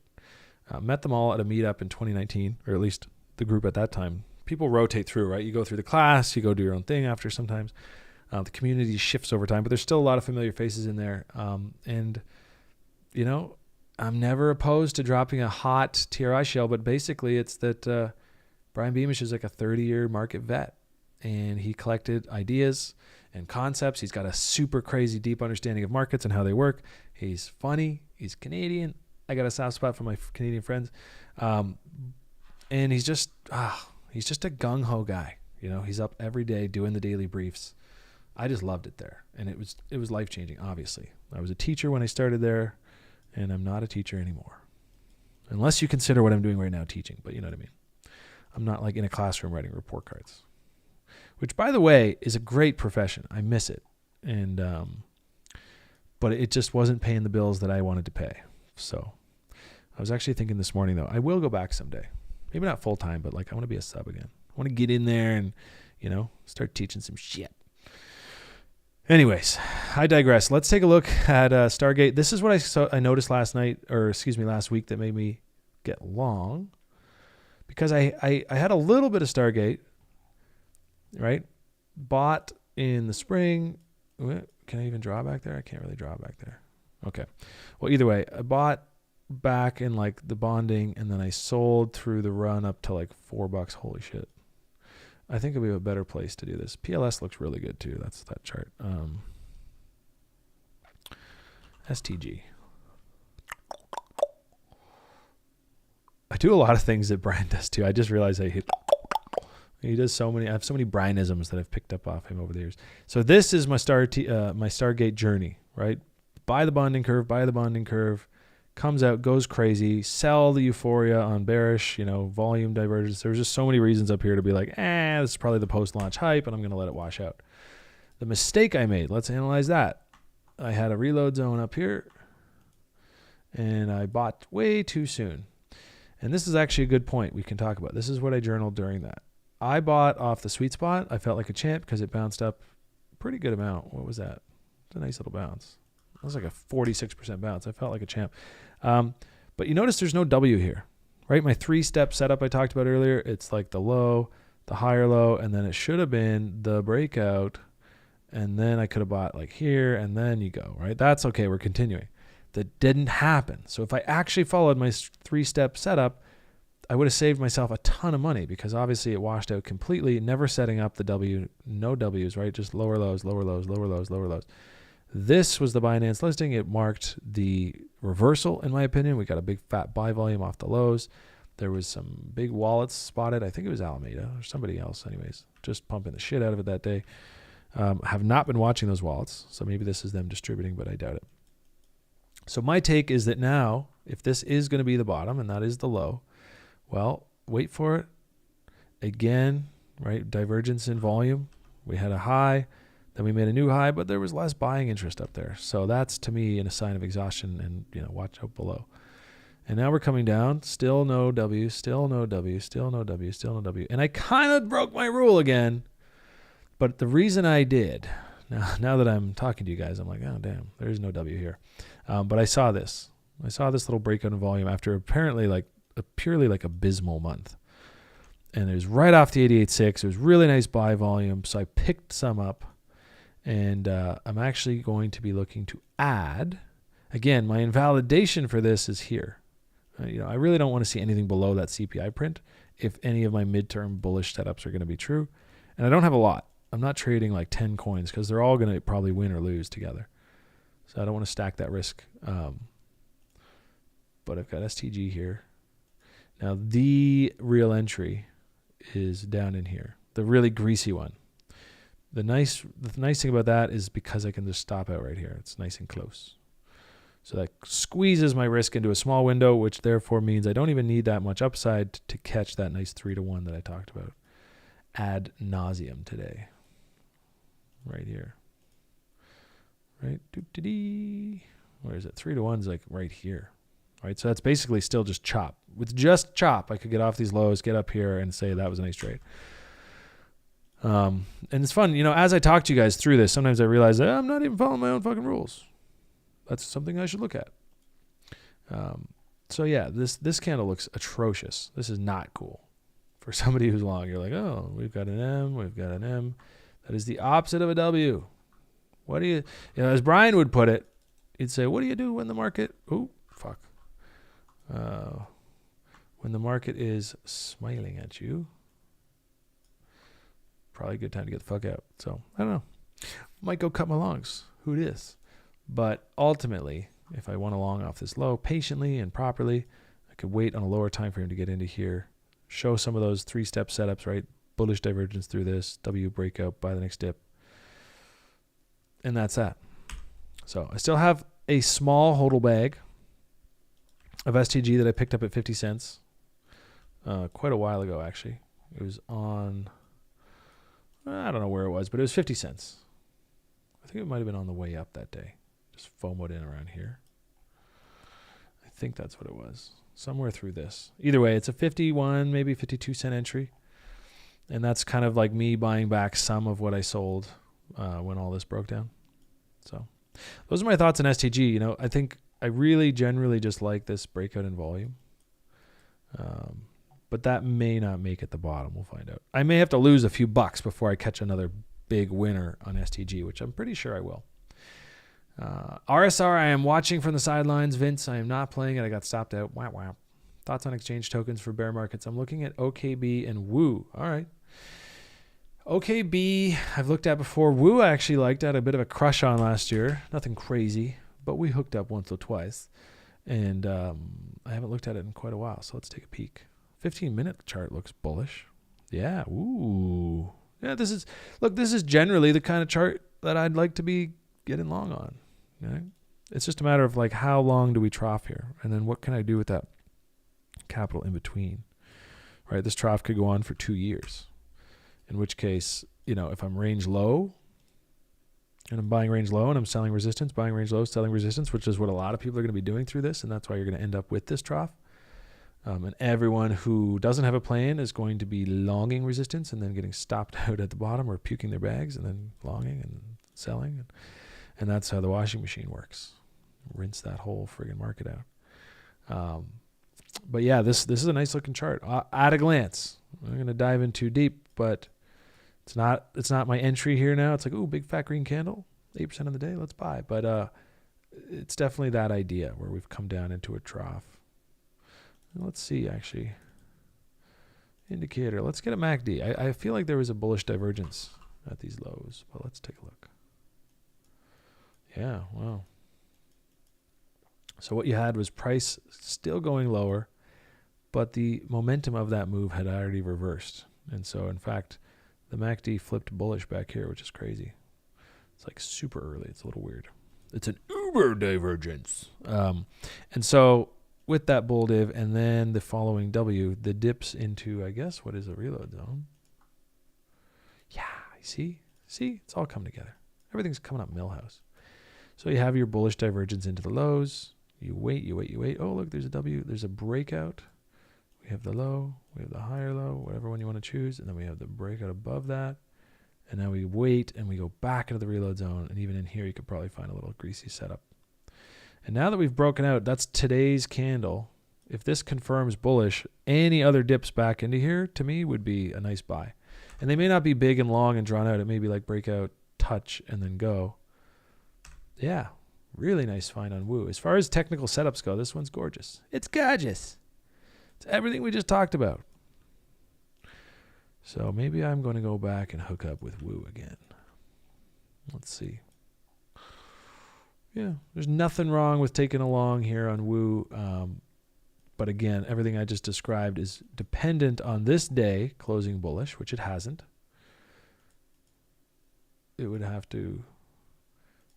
Met them all at a meetup in 2019, or at least the group at that time. People rotate through, right? You go through the class, you go do your own thing after sometimes. The community shifts over time, but there's still a lot of familiar faces in there. I'm never opposed to dropping a hot TRI shell, but basically it's that Brian Beamish is like a 30-year market vet, and he collected ideas and concepts. He's got a super crazy deep understanding of markets and how they work. He's funny. He's Canadian. I got a soft spot for my Canadian friends. And he's just, He's just a gung-ho guy. You know, he's up every day doing the daily briefs. I just loved it there. And it was life-changing, obviously. I was a teacher when I started there, and I'm not a teacher anymore. Unless you consider what I'm doing right now teaching, but you know what I mean. I'm not like in a classroom writing report cards, which, by the way, is a great profession. I miss it. And but it just wasn't paying the bills that I wanted to pay. So I was actually thinking this morning, though, I will go back someday. Maybe not full-time, but like I want to be a sub again. I want to get in there and, you know, start teaching some shit. Anyways, I digress. Let's take a look at Stargate. This is what I noticed last week that made me get long. Because I had a little bit of Stargate, right? Bought in the spring. Can I even draw back there? I can't really draw back there. Okay. Well, either way, I bought back in like the bonding, and then I sold through the run up to like $4. Holy shit. I think it'll be a better place to do this. PLS looks really good too. That's that chart. STG. I do a lot of things that Brian does too. I just realized he does so many. I have so many Brianisms that I've picked up off him over the years. So this is my Stargate journey, right? Buy the bonding curve, comes out, goes crazy, sell the euphoria on bearish, volume divergence. There's just so many reasons up here to be like, this is probably the post-launch hype, and I'm going to let it wash out. The mistake I made, let's analyze that. I had a reload zone up here, and I bought way too soon. And this is actually a good point we can talk about. This is what I journaled during that. I bought off the sweet spot. I felt like a champ because it bounced up a pretty good amount. What was that? It's a nice little bounce. That was like a 46% bounce. I felt like a champ. But you notice there's no W here, right? My 3-step setup I talked about earlier, it's like the low, the higher low, and then it should have been the breakout, and then I could have bought like here, and then you go, right? That's okay. We're continuing. That didn't happen. So if I actually followed my 3-step setup, I would have saved myself a ton of money because obviously it washed out completely, never setting up the W, no Ws, right? Just lower lows, lower lows, lower lows, lower lows. This was the Binance listing. It marked the reversal, in my opinion. We got a big fat buy volume off the lows. There was some big wallets spotted. I think it was Alameda or somebody else anyways, just pumping the shit out of it that day. Have not been watching those wallets, so maybe this is them distributing, but I doubt it. So my take is that now, if this is going to be the bottom and that is the low, well, wait for it. Again, right? Divergence in volume. We had a high, then we made a new high, but there was less buying interest up there. So that's to me a sign of exhaustion, and watch out below. And now we're coming down. Still no W, still no W, still no W, still no W. And I kind of broke my rule again. But the reason I did, now that I'm talking to you guys, I'm like, oh damn, there is no W here. But I saw this. I saw this little breakout in volume after apparently like a purely like abysmal month. And it was right off the 88.6. It was really nice buy volume. So I picked some up. And I'm actually going to be looking to add. Again, my invalidation for this is here. I really don't want to see anything below that CPI print if any of my midterm bullish setups are going to be true. And I don't have a lot. I'm not trading like 10 coins because they're all going to probably win or lose together. So I don't want to stack that risk. But I've got STG here. Now the real entry is down in here. The really greasy one. The nice thing about that is because I can just stop out right here. It's nice and close. So that squeezes my risk into a small window, which therefore means I don't even need that much upside to catch that nice 3-to-1 that I talked about ad nauseum today. Right here. Right? Where is it? 3-to-1's like right here. Right? So that's basically still just chop. With just chop, I could get off these lows, get up here, and say that was a nice trade. And it's fun, as I talk to you guys through this, sometimes I realize that I'm not even following my own fucking rules. That's something I should look at. So yeah, this candle looks atrocious. This is not cool. For somebody who's long, you're like, oh, we've got an M, we've got an M. That is the opposite of a W. What do you as Brian would put it, he'd say, what do you do when the market, when the market is smiling at you? Probably a good time to get the fuck out. So I don't know. Might go cut my longs. Who dis? But ultimately, if I want a long off this low patiently and properly, I could wait on a lower time frame to get into here show some of those 3-step setups, right? Bullish divergence through this, W breakout, buy the next dip. And that's that. So I still have a small hodl bag of STG that I picked up at 50 cents quite a while ago, actually. It was on, I don't know where it was, but it was 50 cents. I think it might have been on the way up that day. Just FOMO'd in around here. I think that's what it was. Somewhere through this. Either way, it's a 51, maybe 52 cent entry. And that's kind of like me buying back some of what I sold when all this broke down. So those are my thoughts on STG. You know, I think I really generally just like this breakout in volume. But that may not make it the bottom. We'll find out. I may have to lose a few bucks before I catch another big winner on STG, which I'm pretty sure I will. RSR, I am watching from the sidelines. Vince, I am not playing it. I got stopped out. Wow, wow. Thoughts on exchange tokens for bear markets? I'm looking at OKB and Woo. All right. OKB, I've looked at before. Woo, I actually liked. I had a bit of a crush on last year. Nothing crazy, but we hooked up once or twice. And I haven't looked at it in quite a while, so let's take a peek. 15-minute chart looks bullish. Yeah, ooh. Yeah, this is generally the kind of chart that I'd like to be getting long on. Right? It's just a matter of like how long do we trough here? And then what can I do with that capital in between? Right? This trough could go on for 2 years. In which case, you know, if I'm range low and I'm buying range low and I'm selling resistance, buying range low, selling resistance, which is what a lot of people are going to be doing through this. And that's why you're going to end up with this trough. And everyone who doesn't have a plan is going to be longing resistance and then getting stopped out at the bottom or puking their bags and then longing and selling. And that's how the washing machine works. Rinse that whole friggin' market out. But yeah, this is a nice looking chart. At a glance, I'm going to dive in too deep, but it's not my entry here now. It's like, ooh, big fat green candle, 8% of the day, let's buy. But it's definitely that idea where we've come down into a trough. Let's see, actually. Indicator. Let's get a MACD. I feel like there was a bullish divergence at these lows, but let's take a look. Yeah, wow. So what you had was price still going lower, but the momentum of that move had already reversed. And so, in fact, the MACD flipped bullish back here, which is crazy. It's like super early. It's a little weird. It's an uber divergence. And so with that bull div and then the following W, the dips into, I guess, what is a reload zone? Yeah, see, it's all come together. Everything's coming up Millhouse. So you have your bullish divergence into the lows. You wait. Oh, look, there's a W. There's a breakout. We have the low. We have the higher low, whatever one you want to choose. And then we have the breakout above that. And now we wait and we go back into the reload zone. And even in here, you could probably find a little greasy setup. And now that we've broken out, that's today's candle. If this confirms bullish, any other dips back into here, to me, would be a nice buy. And they may not be big and long and drawn out. It may be like breakout, touch, and then go. Yeah, really nice find on Woo. As far as technical setups go, this one's gorgeous. It's gorgeous. It's everything we just talked about. So maybe I'm going to go back and hook up with Woo again. Let's see. Yeah, there's nothing wrong with taking a long here on Woo. But again, everything I just described is dependent on this day closing bullish, which it hasn't. It would have to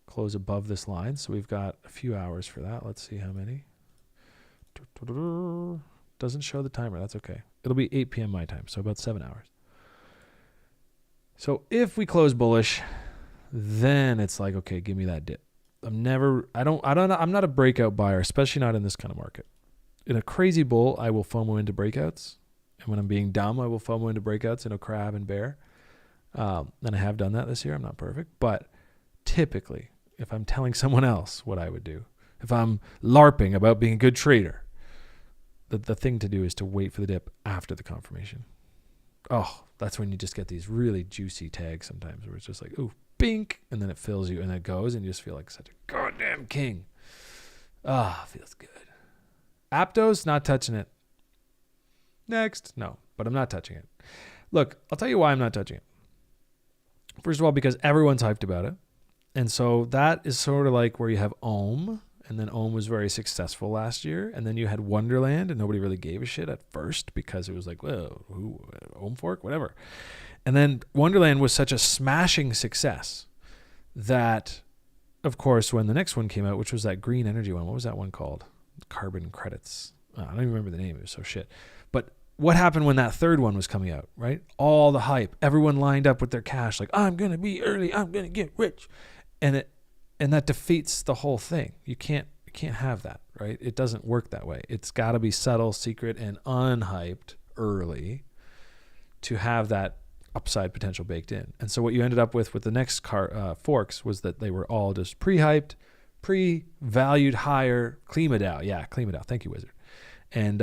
close above this line. So we've got a few hours for that. Let's see how many. Doesn't show the timer. That's okay. It'll be 8 p.m. my time, so about 7 hours. So if we close bullish, then it's like, okay, give me that dip. I'm not a breakout buyer, especially not in this kind of market. In a crazy bull, I will FOMO into breakouts. And when I'm being dumb, I will FOMO into breakouts in a crab and bear. And I have done that this year. I'm not perfect. But typically, if I'm telling someone else what I would do, if I'm LARPing about being a good trader, the thing to do is to wait for the dip after the confirmation. Oh, that's when you just get these really juicy tags sometimes where it's just like, ooh, bink, and then it fills you and it goes and you just feel like such a goddamn king. Feels good. Aptos, not touching it. Next. No, but I'm not touching it. Look, I'll tell you why I'm not touching it. First of all, because everyone's hyped about it. And so that is sort of like where you have Ohm and then Ohm was very successful last year, and then you had Wonderland, and nobody really gave a shit at first because it was like, whoa, Ohm fork, whatever. And then Wonderland was such a smashing success that, of course, when the next one came out, which was that green energy one, what was that one called? Carbon credits. I don't even remember the name. It was so shit. But what happened when that third one was coming out, right? All the hype. Everyone lined up with their cash like, I'm going to be early. I'm going to get rich. And that defeats the whole thing. You can't have that, right? It doesn't work that way. It's got to be subtle, secret, and unhyped early to have that upside potential baked in. And so what you ended up with the next forks was that they were all just pre-hyped, pre-valued higher, KlimaDAO. Yeah, KlimaDAO. Thank you, Wizard. And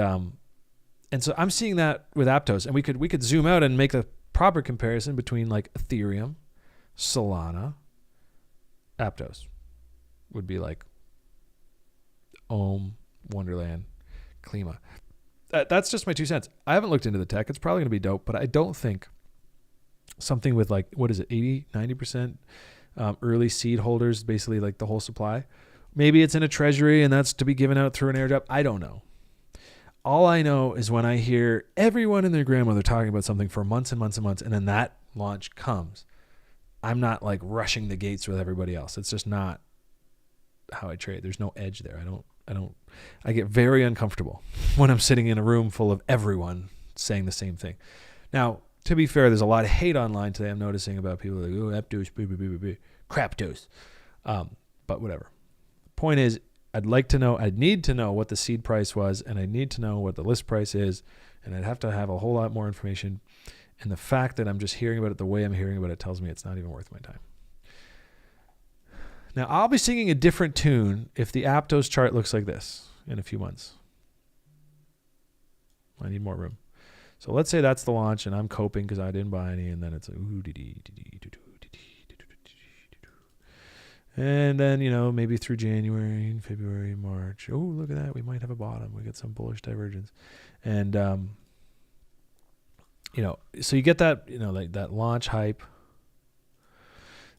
so I'm seeing that with Aptos, and we could zoom out and make a proper comparison between like Ethereum, Solana, Aptos would be like Ohm, Wonderland, Klima. That's just my 2 cents. I haven't looked into the tech. It's probably going to be dope, but I don't think something with like, what is it, 80, 90% early seed holders, basically like the whole supply. Maybe it's in a treasury and that's to be given out through an airdrop. I don't know. All I know is when I hear everyone and their grandmother talking about something for months and months and months, and then that launch comes, I'm not like rushing the gates with everybody else. It's just not how I trade. There's no edge there. I get very uncomfortable when I'm sitting in a room full of everyone saying the same thing. Now, to be fair, there's a lot of hate online today I'm noticing about people like, oh, Aptos, craptos. But whatever. The point is, I'd need to know what the seed price was, and I need to know what the list price is, and I'd have to have a whole lot more information. And the fact that I'm just hearing about it the way I'm hearing about it tells me it's not even worth my time. Now, I'll be singing a different tune if the Aptos chart looks like this in a few months. I need more room. So let's say that's the launch, and I'm coping because I didn't buy any, and then it's like, and then, maybe through January, February, March. Oh, look at that. We might have a bottom. We get some bullish divergence. And, so you get that, like that launch hype.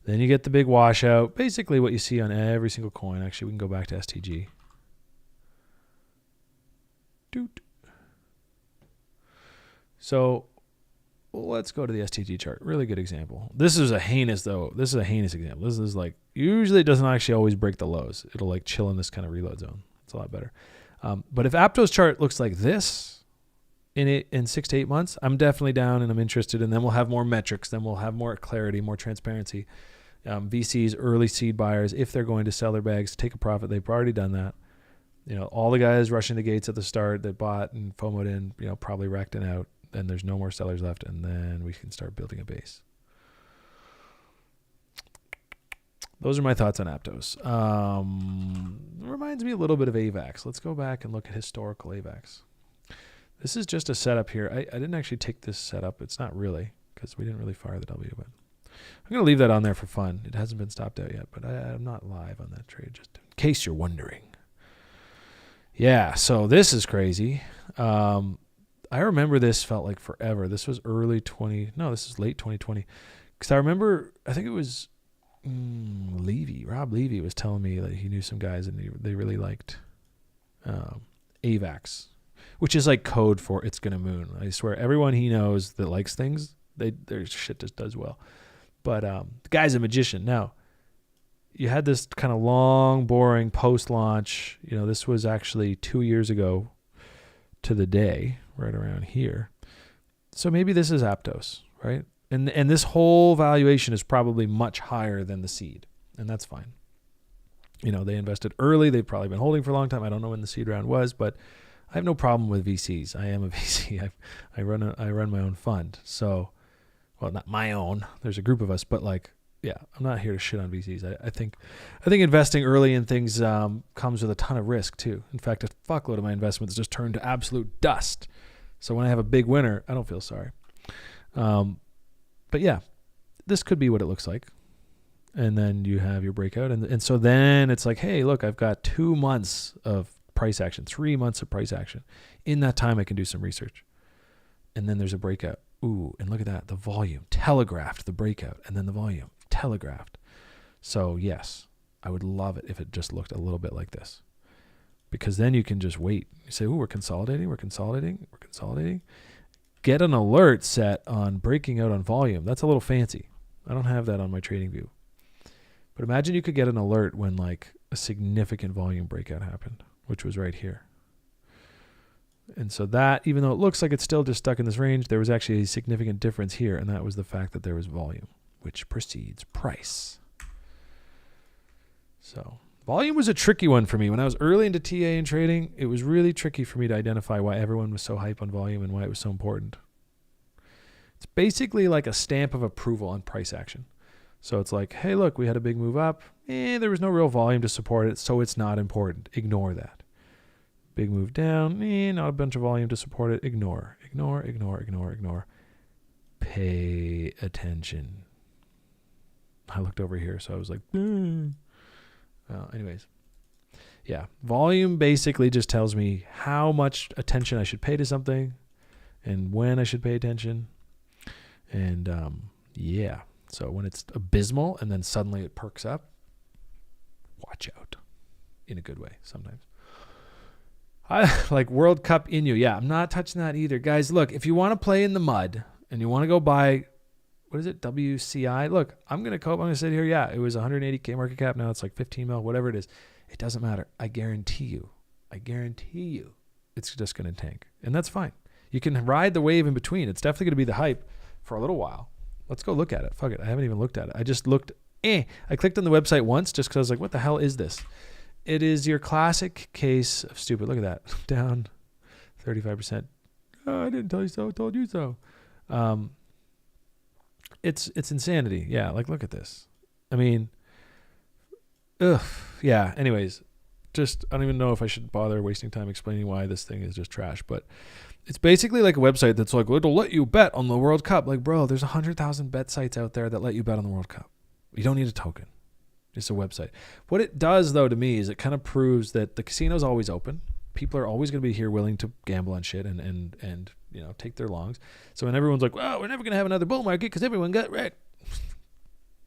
Then you get the big washout. Basically what you see on every single coin. Actually, we can go back to STG. Doot. So let's go to the STG chart. Really good example. This is a heinous example. This is like, usually it doesn't actually always break the lows. It'll like chill in this kind of reload zone. It's a lot better. But if Aptos chart looks like this in 6 to 8 months, I'm definitely down and I'm interested. And then we'll have more metrics. Then we'll have more clarity, more transparency. VCs, early seed buyers, if they're going to sell their bags, take a profit, they've already done that. All the guys rushing the gates at the start that bought and FOMO'd in, probably wrecked and out. Then there's no more sellers left, and then we can start building a base. Those are my thoughts on Aptos. Reminds me a little bit of AVAX. Let's go back and look at historical AVAX. This is just a setup here. I didn't actually take this setup. It's not really, because we didn't really fire the W, but I'm going to leave that on there for fun. It hasn't been stopped out yet, but I'm not live on that trade, just in case you're wondering. Yeah, so this is crazy. I remember this felt like forever. This was late 2020. Because I think it was Rob Levy was telling me that he knew some guys and they really liked AVAX, which is like code for it's going to moon. I swear, everyone he knows that likes things, their shit just does well. But the guy's a magician. Now, you had this kind of long, boring post-launch. This was actually 2 years ago to the day, right around here. So maybe this is Aptos, right? And this whole valuation is probably much higher than the seed, and that's fine. They invested early. They've probably been holding for a long time. I don't know when the seed round was, but I have no problem with VCs. I am a VC. I run my own fund. So, well, not my own. There's a group of us, but yeah, I'm not here to shit on VCs. I think investing early in things comes with a ton of risk too. In fact, a fuckload of my investments just turned to absolute dust. So when I have a big winner, I don't feel sorry. But yeah, this could be what it looks like. And then you have your breakout. And so then it's like, hey, look, I've got 2 months of price action, 3 months of price action. In that time, I can do some research. And then there's a breakout. Ooh, and look at that. The volume telegraphed the breakout, and then the volume telegraphed. So yes, I would love it if it just looked a little bit like this, because then you can just wait. You say, "Oh, we're consolidating, we're consolidating, we're consolidating." Get an alert set on breaking out on volume. That's a little fancy. I don't have that on my trading view. But imagine you could get an alert when like a significant volume breakout happened, which was right here. And so that, even though it looks like it's still just stuck in this range, there was actually a significant difference here, and that was the fact that there was volume, which precedes price. So volume was a tricky one for me. When I was early into TA and trading, it was really tricky for me to identify why everyone was so hype on volume and why it was so important. It's basically like a stamp of approval on price action. So it's like, hey, look, we had a big move up. There was no real volume to support it, so it's not important. Ignore that. Big move down. Not a bunch of volume to support it. Ignore. Ignore, ignore, ignore, ignore. Pay attention. I looked over here, so I was like, anyways. Yeah. Volume basically just tells me how much attention I should pay to something and when I should pay attention. And, yeah. So when it's abysmal and then suddenly it perks up, watch out. In a good way sometimes. I like World Cup Inu. Yeah, I'm not touching that either. Guys, look, if you want to play in the mud and you want to go buy, what is it, WCI? Look, I'm going to sit here. Yeah, it was 180K market cap. Now it's like 15 mil, whatever it is. It doesn't matter. I guarantee you, it's just going to tank. And that's fine. You can ride the wave in between. It's definitely going to be the hype for a little while. Let's go look at it. Fuck it. I haven't even looked at it. I just looked. I clicked on the website once just because I was like, what the hell is this? It is your classic case of stupid. Look at that. Down 35%. Oh, I didn't tell you so. I told you so. It's insanity. Yeah, like look at this. I mean, yeah, anyways, just I don't even know if I should bother wasting time explaining why this thing is just trash, but it's basically like a website that's like, well, it'll let you bet on the World Cup. Like, bro, there's 100,000 bet sites out there that let you bet on the World Cup. You don't need a token. It's a website. What it does, though, to me is it kind of proves that the casino's always open. People are always going to be here willing to gamble on shit and you know, take their longs. So when everyone's like, well, we're never going to have another bull market because everyone got wrecked.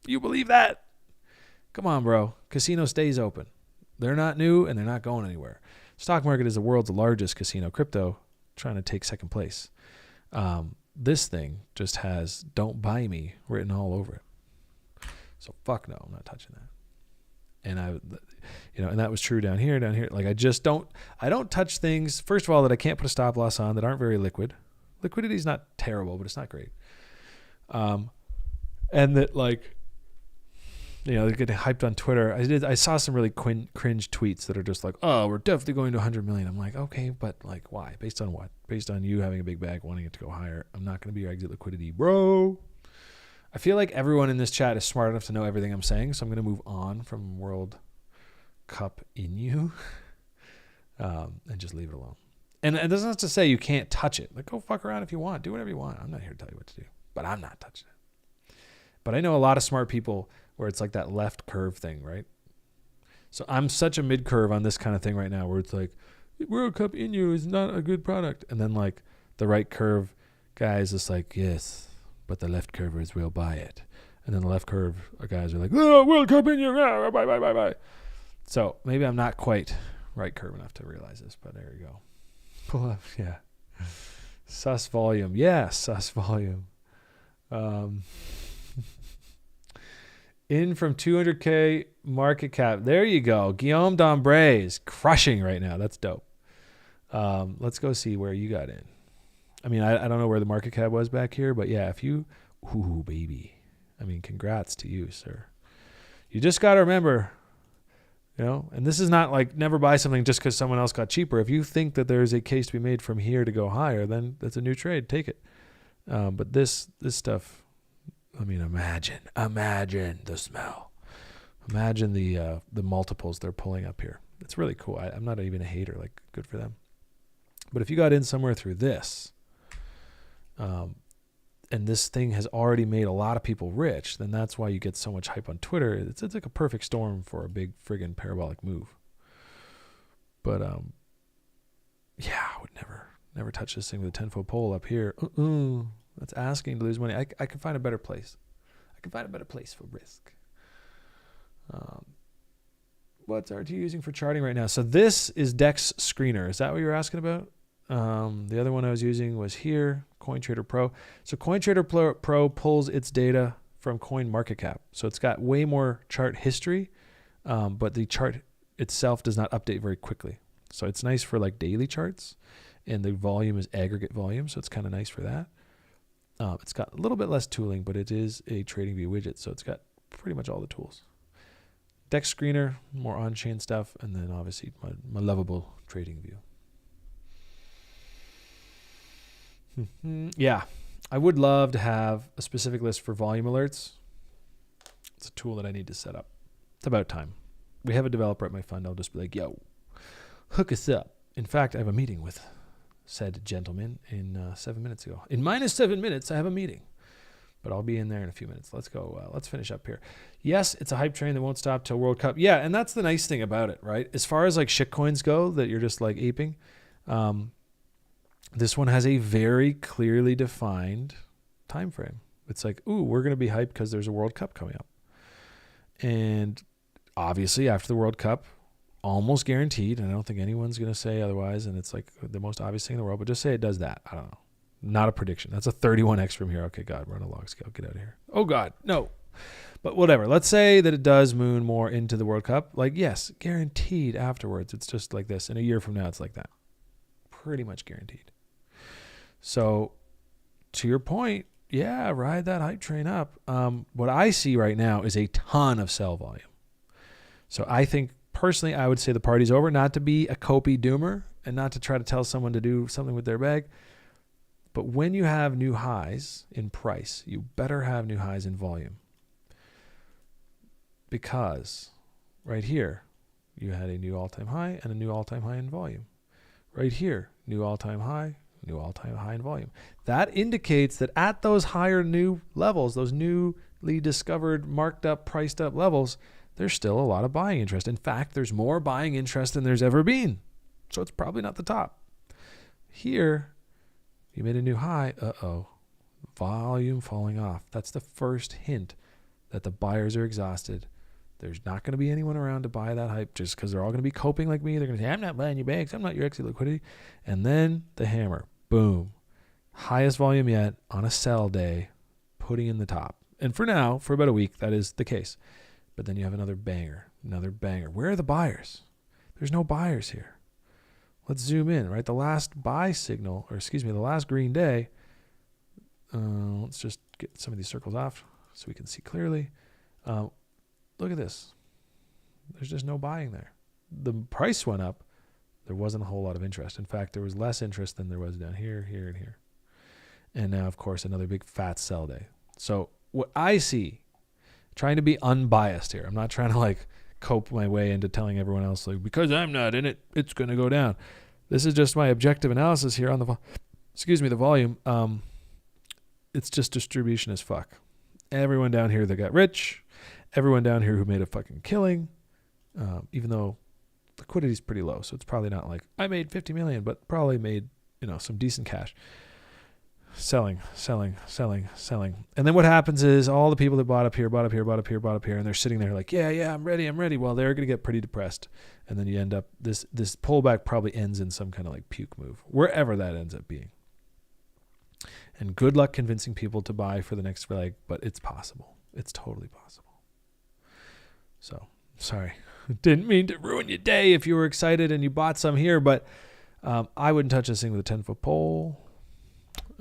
You believe that? Come on, bro. Casino stays open. They're not new and they're not going anywhere. Stock market is the world's largest casino. Crypto trying to take second place. This thing just has "Don't buy me" written all over it. So fuck no, I'm not touching that. And and that was true down here. Like I don't touch things, first of all, that I can't put a stop loss on, that aren't very liquid. Liquidity is not terrible, but it's not great. And that like, they're getting hyped on Twitter. I saw some really cringe tweets that are just like, oh, we're definitely going to 100 million. I'm like, okay, but like why? Based on what? Based on you having a big bag, wanting it to go higher. I'm not going to be your exit liquidity, bro. I feel like everyone in this chat is smart enough to know everything I'm saying, so I'm going to move on from World Cup Inu and just leave it alone. And it doesn't have to say you can't touch it. Like, go fuck around if you want. Do whatever you want. I'm not here to tell you what to do, but I'm not touching it. But I know a lot of smart people where it's like that left curve thing, right? So I'm such a mid curve on this kind of thing right now where it's like, World Cup Inu is not a good product. And then like the right curve guy is just like, yes, but the left curvers will buy it. And then the left curve guys are like, oh, World Cup Inu, bye. So maybe I'm not quite right curve enough to realize this, but there you go. Pull up, yeah. Sus volume. Yeah, sus volume. In from 200K market cap. There you go. Guillaume Dombre is crushing right now. That's dope. Let's go see where you got in. I mean, I don't know where the market cap was back here, but yeah, if you, ooh, baby. I mean, congrats to you, sir. You just got to remember, and this is not like never buy something just because someone else got cheaper. If you think that there's a case to be made from here to go higher, then that's a new trade. Take it. But this stuff, I mean, imagine the smell. Imagine the multiples they're pulling up here. It's really cool. I'm not even a hater. Like, good for them. But if you got in somewhere through this, and this thing has already made a lot of people rich, then that's why you get so much hype on Twitter. It's like a perfect storm for a big friggin' parabolic move. But yeah, I would never touch this thing with a 10-foot pole up here. That's asking to lose money. I can find a better place. I can find a better place for risk. what's RT using for charting right now? So this is Dex Screener. Is that what you were asking about? The other one I was using was here, CoinTrader Pro. So CoinTrader Pro pulls its data from CoinMarketCap. So it's got way more chart history, but the chart itself does not update very quickly. So it's nice for like daily charts, and the volume is aggregate volume, so it's kind of nice for that. It's got a little bit less tooling, but it is a TradingView widget, so it's got pretty much all the tools. Dex Screener, more on-chain stuff, and then obviously my lovable TradingView. Yeah, I would love to have a specific list for volume alerts. It's a tool that I need to set up. It's about time. We have a developer at my fund. I'll just be like, yo, hook us up. In fact, I have a meeting with said gentleman in 7 minutes ago. In minus 7 minutes, I have a meeting. But I'll be in there in a few minutes. Let's go. Let's finish up here. Yes, it's a hype train that won't stop till World Cup. Yeah, and that's the nice thing about it, right? As far as like shitcoins go that you're just like aping, this one has a very clearly defined time frame. It's like, ooh, we're going to be hyped because there's a World Cup coming up. And obviously after the World Cup, almost guaranteed, and I don't think anyone's going to say otherwise, and it's like the most obvious thing in the world, but just say it does that. I don't know. Not a prediction. That's a 31x from here. Okay, God, we're on a log scale. Get out of here. Oh, God, no. But whatever. Let's say that it does moon more into the World Cup. Like, yes, guaranteed afterwards. It's just like this. In a year from now, it's like that. Pretty much guaranteed. So, to your point, yeah, ride that hype train up. What I see right now is a ton of sell volume. So, I think, personally, I would say the party's over. Not to be a copy doomer and not to try to tell someone to do something with their bag. But when you have new highs in price, you better have new highs in volume. Because right here, you had a new all-time high and a new all-time high in volume. Right here, new all-time high in volume. That indicates that at those higher new levels, those newly discovered, marked up, priced up levels, there's still a lot of buying interest. In fact, there's more buying interest than there's ever been. So it's probably not the top. Here, you made a new high. Uh-oh. Volume falling off. That's the first hint that the buyers are exhausted. There's not going to be anyone around to buy that hype just because they're all going to be coping like me. They're going to say, I'm not buying your bags. I'm not your exit liquidity. And then the hammer. Boom. Highest volume yet on a sell day, putting in the top. And for now, for about a week, that is the case. But then you have another banger. Where are the buyers? There's no buyers here. Let's zoom in, right? The last buy signal, the last green day. Let's just get some of these circles off so we can see clearly. Look at this. There's just no buying there. The price went up. There wasn't a whole lot of interest. In fact, there was less interest than there was down here, here, and here. And now, of course, another big fat sell day. So what I see, trying to be unbiased here. I'm not trying to like cope my way into telling everyone else, like, because I'm not in it, it's going to go down. This is just my objective analysis here on the volume. It's just distribution as fuck. Everyone down here that got rich, everyone down here who made a fucking killing, even though liquidity is pretty low. So it's probably not like I made 50 million, but probably made, some decent cash. Selling. And then what happens is all the people that bought up here, and they're sitting there like, yeah, I'm ready. Well, they're going to get pretty depressed. And then you end up, this pullback probably ends in some kind of like puke move, wherever that ends up being. And good luck convincing people to buy for the next leg, but it's possible. It's totally possible. So, sorry. Didn't mean to ruin your day if you were excited and you bought some here, but I wouldn't touch this thing with a 10-foot pole.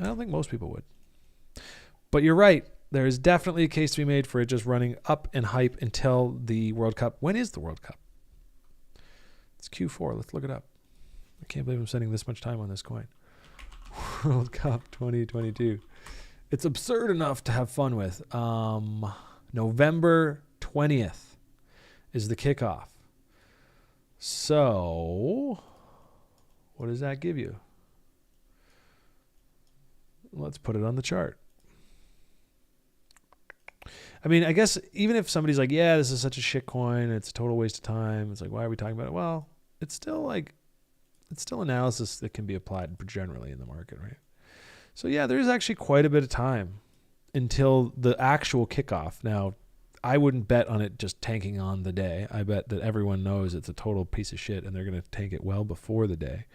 I don't think most people would. But you're right. There is definitely a case to be made for it just running up and hype until the World Cup. When is the World Cup? It's Q4. Let's look it up. I can't believe I'm spending this much time on this coin. World Cup 2022. It's absurd enough to have fun with. November 20th is the kickoff. So, what does that give you? Let's put it on the chart. I mean, I guess even if somebody's like, yeah, this is such a shit coin, it's a total waste of time. It's like, why are we talking about it? Well, it's still analysis that can be applied generally in the market, right? So yeah, there's actually quite a bit of time until the actual kickoff. Now, I wouldn't bet on it just tanking on the day. I bet that everyone knows it's a total piece of shit and they're going to tank it well before the day.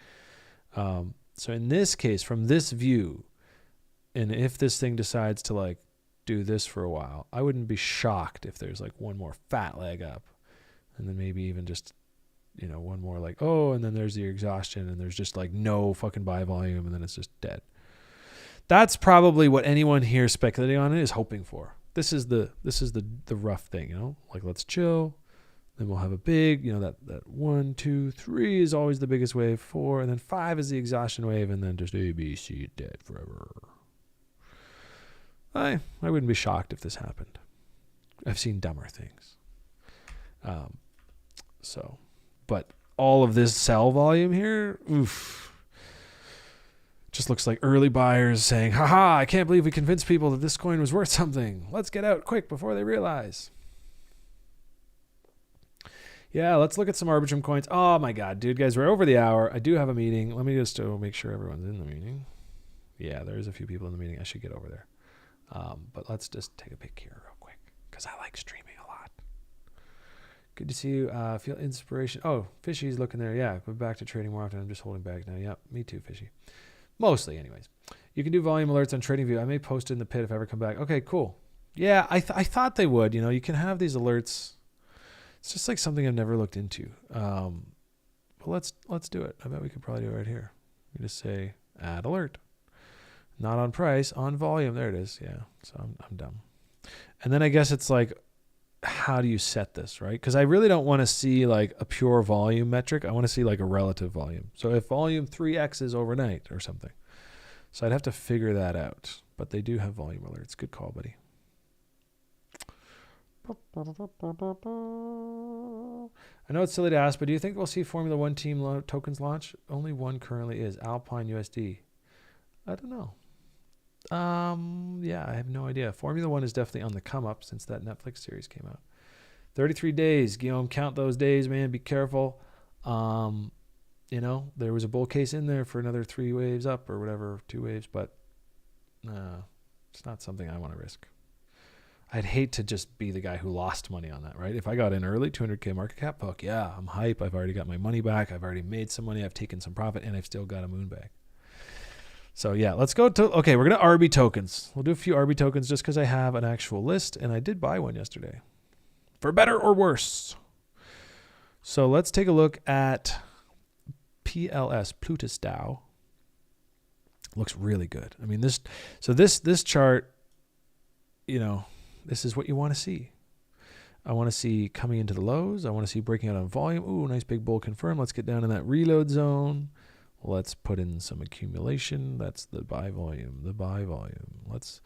So in this case, from this view, and if this thing decides to like do this for a while, I wouldn't be shocked if there's like one more fat leg up, and then maybe even just, you know, one more like, oh, and then there's the exhaustion and there's just like no fucking buy volume and then it's just dead. That's probably what anyone here speculating on it is hoping for. This is the rough thing, you know, like let's chill. Then we'll have a big, you know, that 1, 2, 3 is always the biggest wave, 4, and then 5 is the exhaustion wave, and then just A, B, C, dead forever. I wouldn't be shocked if this happened. I've seen dumber things. But all of this sell volume here, oof, just looks like early buyers saying, haha, I can't believe we convinced people that this coin was worth something. Let's get out quick before they realize. Yeah, let's look at some Arbitrum coins. Oh my God, dude, guys, we're over the hour. I do have a meeting. Let me just make sure everyone's in the meeting. Yeah, there's a few people in the meeting. I should get over there. But let's just take a pic here real quick because I like streaming a lot. Good to see you. Feel inspiration. Oh, Fishy's looking there. Yeah, go back to trading more often. I'm just holding back now. Yep, me too, Fishy. Mostly, anyways. You can do volume alerts on TradingView. I may post it in the pit if I ever come back. Okay, cool. Yeah, I thought they would. You know, you can have these alerts. It's just like something I've never looked into. But let's do it. I bet we could probably do it right here. We just say add alert. Not on price, on volume. There it is. Yeah. So I'm dumb. And then I guess it's like, how do you set this, right? Because I really don't want to see like a pure volume metric. I want to see like a relative volume. So if volume 3x is overnight or something. So I'd have to figure that out. But they do have volume alerts. Good call, buddy. I know it's silly to ask, but do you think we'll see Formula One team tokens launch? Only one currently is Alpine USD. I don't know. Yeah, I have no idea. Formula One is definitely on the come up since that Netflix series came out. 33 days, Guillaume. Count those days, man. Be careful. You know, there was a bull case in there for another 3 waves up or whatever, 2 waves, but it's not something I want to risk. I'd hate to just be the guy who lost money on that, right? If I got in early, 200K market cap, fuck yeah, I'm hype. I've already got my money back. I've already made some money. I've taken some profit, and I've still got a moon bag. So yeah, let's go to, okay, we're going to RB tokens. We'll do a few RB tokens just because I have an actual list, and I did buy one yesterday. For better or worse. So let's take a look at PLS, Plutus DAO. Looks really good. I mean, this chart, you know, this is what you want to see. I want to see coming into the lows. I want to see breaking out on volume. Ooh, nice big bull confirm. Let's get down in that reload zone. Let's put in some accumulation. That's the buy volume, Let's,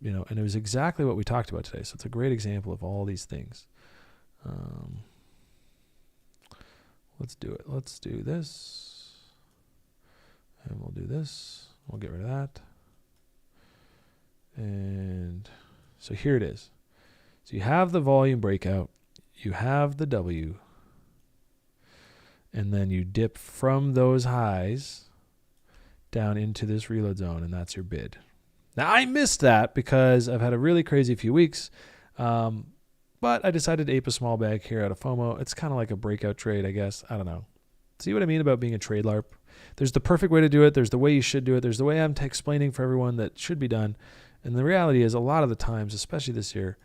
you know, and it was exactly what we talked about today. So it's a great example of all these things. Let's do it. Let's do this. And we'll do this. We'll get rid of that. And so here it is. So you have the volume breakout, you have the W, and then you dip from those highs down into this reload zone, and that's your bid. Now, I missed that because I've had a really crazy few weeks, but I decided to ape a small bag here out of FOMO. It's kind of like a breakout trade, I guess. I don't know. See what I mean about being a trade LARP? There's the perfect way to do it. There's the way you should do it. There's the way I'm explaining for everyone that should be done. And the reality is a lot of the times, especially this year,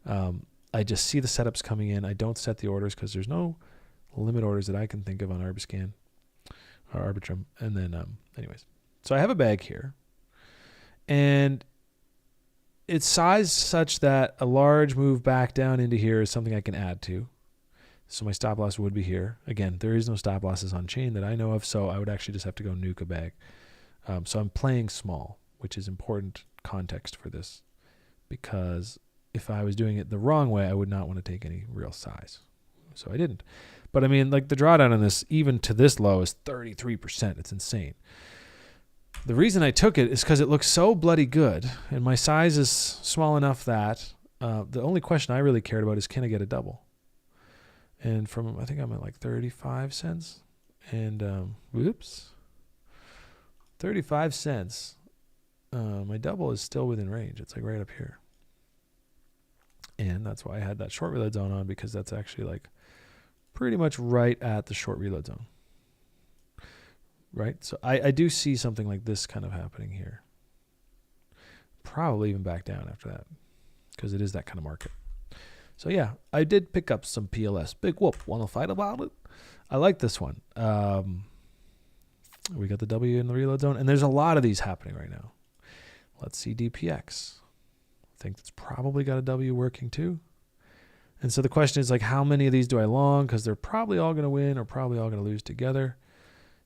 I just see the setups coming in. I don't set the orders because there's no limit orders that I can think of on Arbiscan or Arbitrum. And then, anyways, so I have a bag here. And it's sized such that a large move back down into here is something I can add to. So my stop loss would be here. Again, there is no stop losses on chain that I know of, so I would actually just have to go nuke a bag. So I'm playing small, which is important context for this, because if I was doing it the wrong way, I would not want to take any real size. So I didn't. But I mean, like the drawdown on this, even to this low, is 33%. It's insane. The reason I took it is because it looks so bloody good, and my size is small enough that the only question I really cared about is, can I get a double? And from, I think I'm at like 35 cents. And, whoops. 35 cents. My double is still within range. It's like right up here. And that's why I had that short reload zone on, because that's actually like pretty much right at the short reload zone. Right? So I do see something like this kind of happening here. Probably even back down after that, because it is that kind of market. So yeah, I did pick up some PLS. Big whoop. Want to fight about it? I like this one. We got the W in the reload zone, and there's a lot of these happening right now. Let's see DPX. I think it's probably got a W working too. And so the question is like, how many of these do I long? Because they're probably all going to win or probably all going to lose together.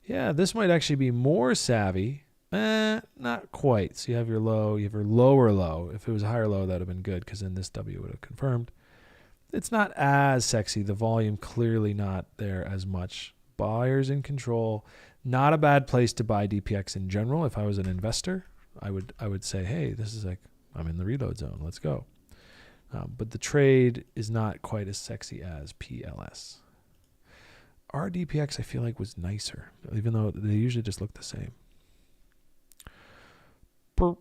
Yeah, this might actually be more savvy. Not quite. So you have your low, you have your lower low. If it was a higher low, that would have been good, because then this W would have confirmed. It's not as sexy. The volume clearly not there as much. Buyers in control. Not a bad place to buy DPX in general. If I was an investor, I would say, hey, this is like, I'm in the reload zone. Let's go. But the trade is not quite as sexy as PLS. Our DPX, I feel like, was nicer, even though they usually just look the same.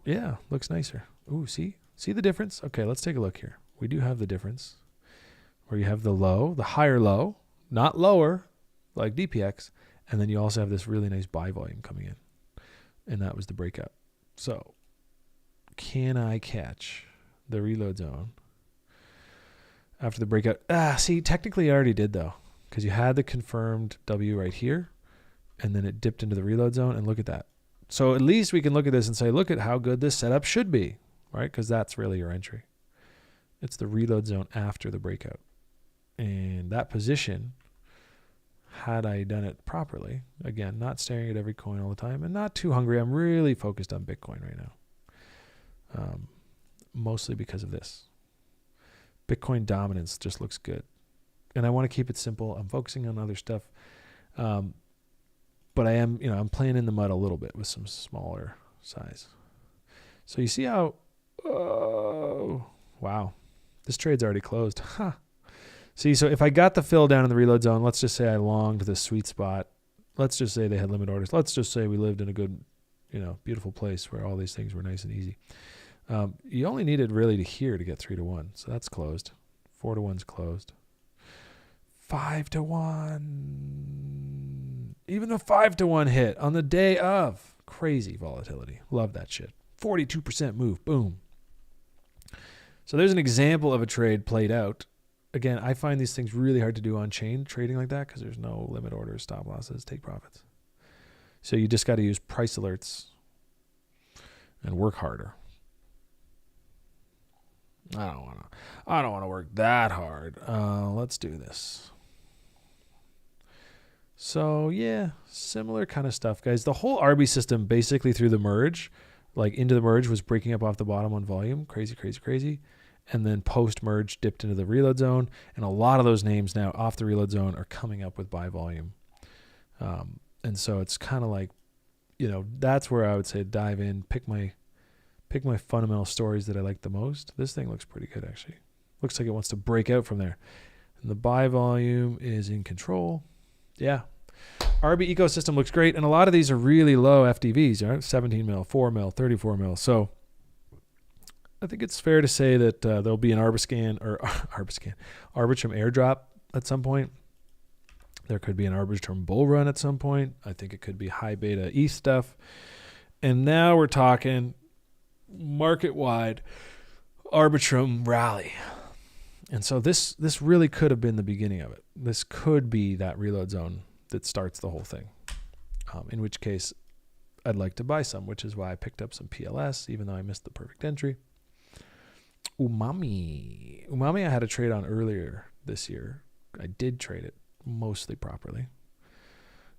Yeah, looks nicer. Ooh, see the difference? Okay, let's take a look here. We do have the difference where you have the low, the higher low, not lower like DPX, and then you also have this really nice buy volume coming in, and that was the breakout. So can I catch the reload zone after the breakout? See, technically I already did though, because you had the confirmed W right here, and then it dipped into the reload zone, and look at that. So at least we can look at this and say, look at how good this setup should be, right? Because that's really your entry. It's the reload zone after the breakout. And that position, had I done it properly, again, not staring at every coin all the time and not too hungry. I'm really focused on Bitcoin right now, mostly because of this. Bitcoin dominance just looks good. And I want to keep it simple. I'm focusing on other stuff. But I am, I'm playing in the mud a little bit with some smaller size. So you see how, oh, wow, this trade's already closed. Huh. See, so if I got the fill down in the reload zone, let's just say I longed the sweet spot. Let's just say they had limit orders. Let's just say we lived in a good, beautiful place where all these things were nice and easy. You only needed really to here to get 3-1. So that's closed. 4-1's closed. 5-1. Even the 5-1 hit on the day of. Crazy volatility. Love that shit. 42% move. Boom. So there's an example of a trade played out. Again, I find these things really hard to do on chain trading like that, because there's no limit orders, stop losses, take profits. So you just got to use price alerts and work harder. I don't want to work that hard. Let's do this. So yeah, similar kind of stuff, guys. The whole RB system basically through the merge, like into the merge, was breaking up off the bottom on volume. Crazy, crazy, crazy. And then post-merge dipped into the reload zone. And a lot of those names now off the reload zone are coming up with buy volume. And so it's kind of like, that's where I would say dive in, pick my fundamental stories that I like the most. This thing looks pretty good, actually. Looks like it wants to break out from there. And the buy volume is in control. Yeah. RB ecosystem looks great. And a lot of these are really low FDVs, right? 17 mil, 4 mil, 34 mil. So I think it's fair to say that there'll be an Arbitrum airdrop at some point. There could be an Arbitrum bull run at some point. I think it could be high beta ETH stuff. And now we're talking market-wide Arbitrum rally. And so this really could have been the beginning of it. This could be that reload zone that starts the whole thing. In which case, I'd like to buy some, which is why I picked up some PLS, even though I missed the perfect entry. Umami I had a trade on earlier this year. I did trade it mostly properly.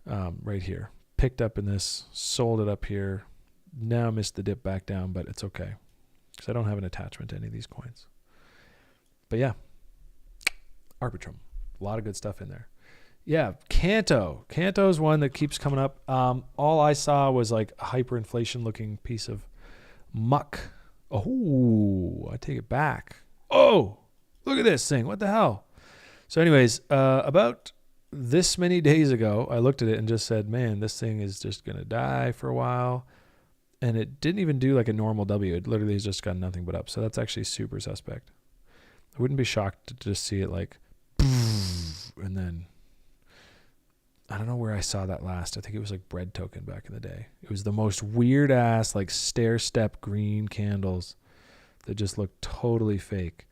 Right here. Picked up in this, sold it up here. Now missed the dip back down, but it's okay, because I don't have an attachment to any of these coins. But yeah, Arbitrum. A lot of good stuff in there. Yeah, Canto. Canto's one that keeps coming up. All I saw was like a hyperinflation looking piece of muck. Oh, I take it back. Oh, look at this thing. What the hell? So anyways, about this many days ago, I looked at it and just said, man, this thing is just going to die for a while. And it didn't even do like a normal W. It literally has just got nothing but up. So that's actually super suspect. I wouldn't be shocked to just see it like, and then I don't know where I saw that last. I think it was like bread token back in the day. It was the most weird ass like stair step green candles that just looked totally fake.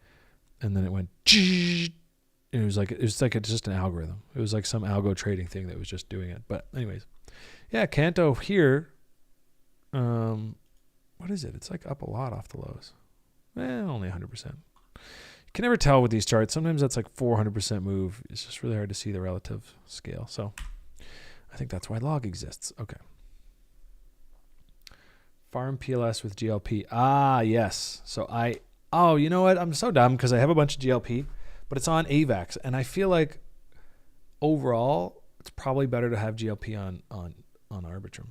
And then it went, and it was like just an algorithm. It was like some algo trading thing that was just doing it. But anyways, yeah, Canto here. What is it? It's like up a lot off the lows. Only 100%. You can never tell with these charts. Sometimes that's like 400% move. It's just really hard to see the relative scale. So I think that's why log exists. Okay. Farm PLS with GLP. Ah, yes. So you know what? I'm so dumb because I have a bunch of GLP, but it's on AVAX. And I feel like overall, it's probably better to have GLP on Arbitrum.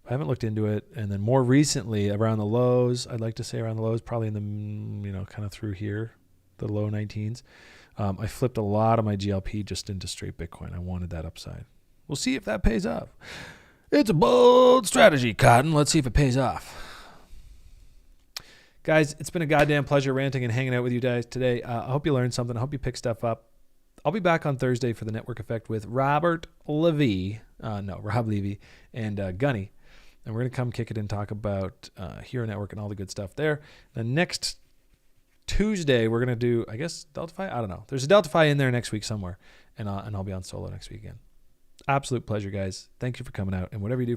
I haven't looked into it. And then more recently, around the lows, I'd like to say around the lows, probably in the, kind of through here, the low 19s. I flipped a lot of my GLP just into straight Bitcoin. I wanted that upside. We'll see if that pays off. It's a bold strategy, Cotton. Let's see if it pays off. Guys, it's been a goddamn pleasure ranting and hanging out with you guys today. I hope you learned something. I hope you picked stuff up. I'll be back on Thursday for the Network Effect with Rob Levy and Gunny. And we're going to come kick it and talk about Hxro Network and all the good stuff there. The next Tuesday, we're going to do, I guess, DeltaFi? I don't know. There's a DeltaFi in there next week somewhere. And I'll be on solo next week again. Absolute pleasure, guys. Thank you for coming out. And whatever you do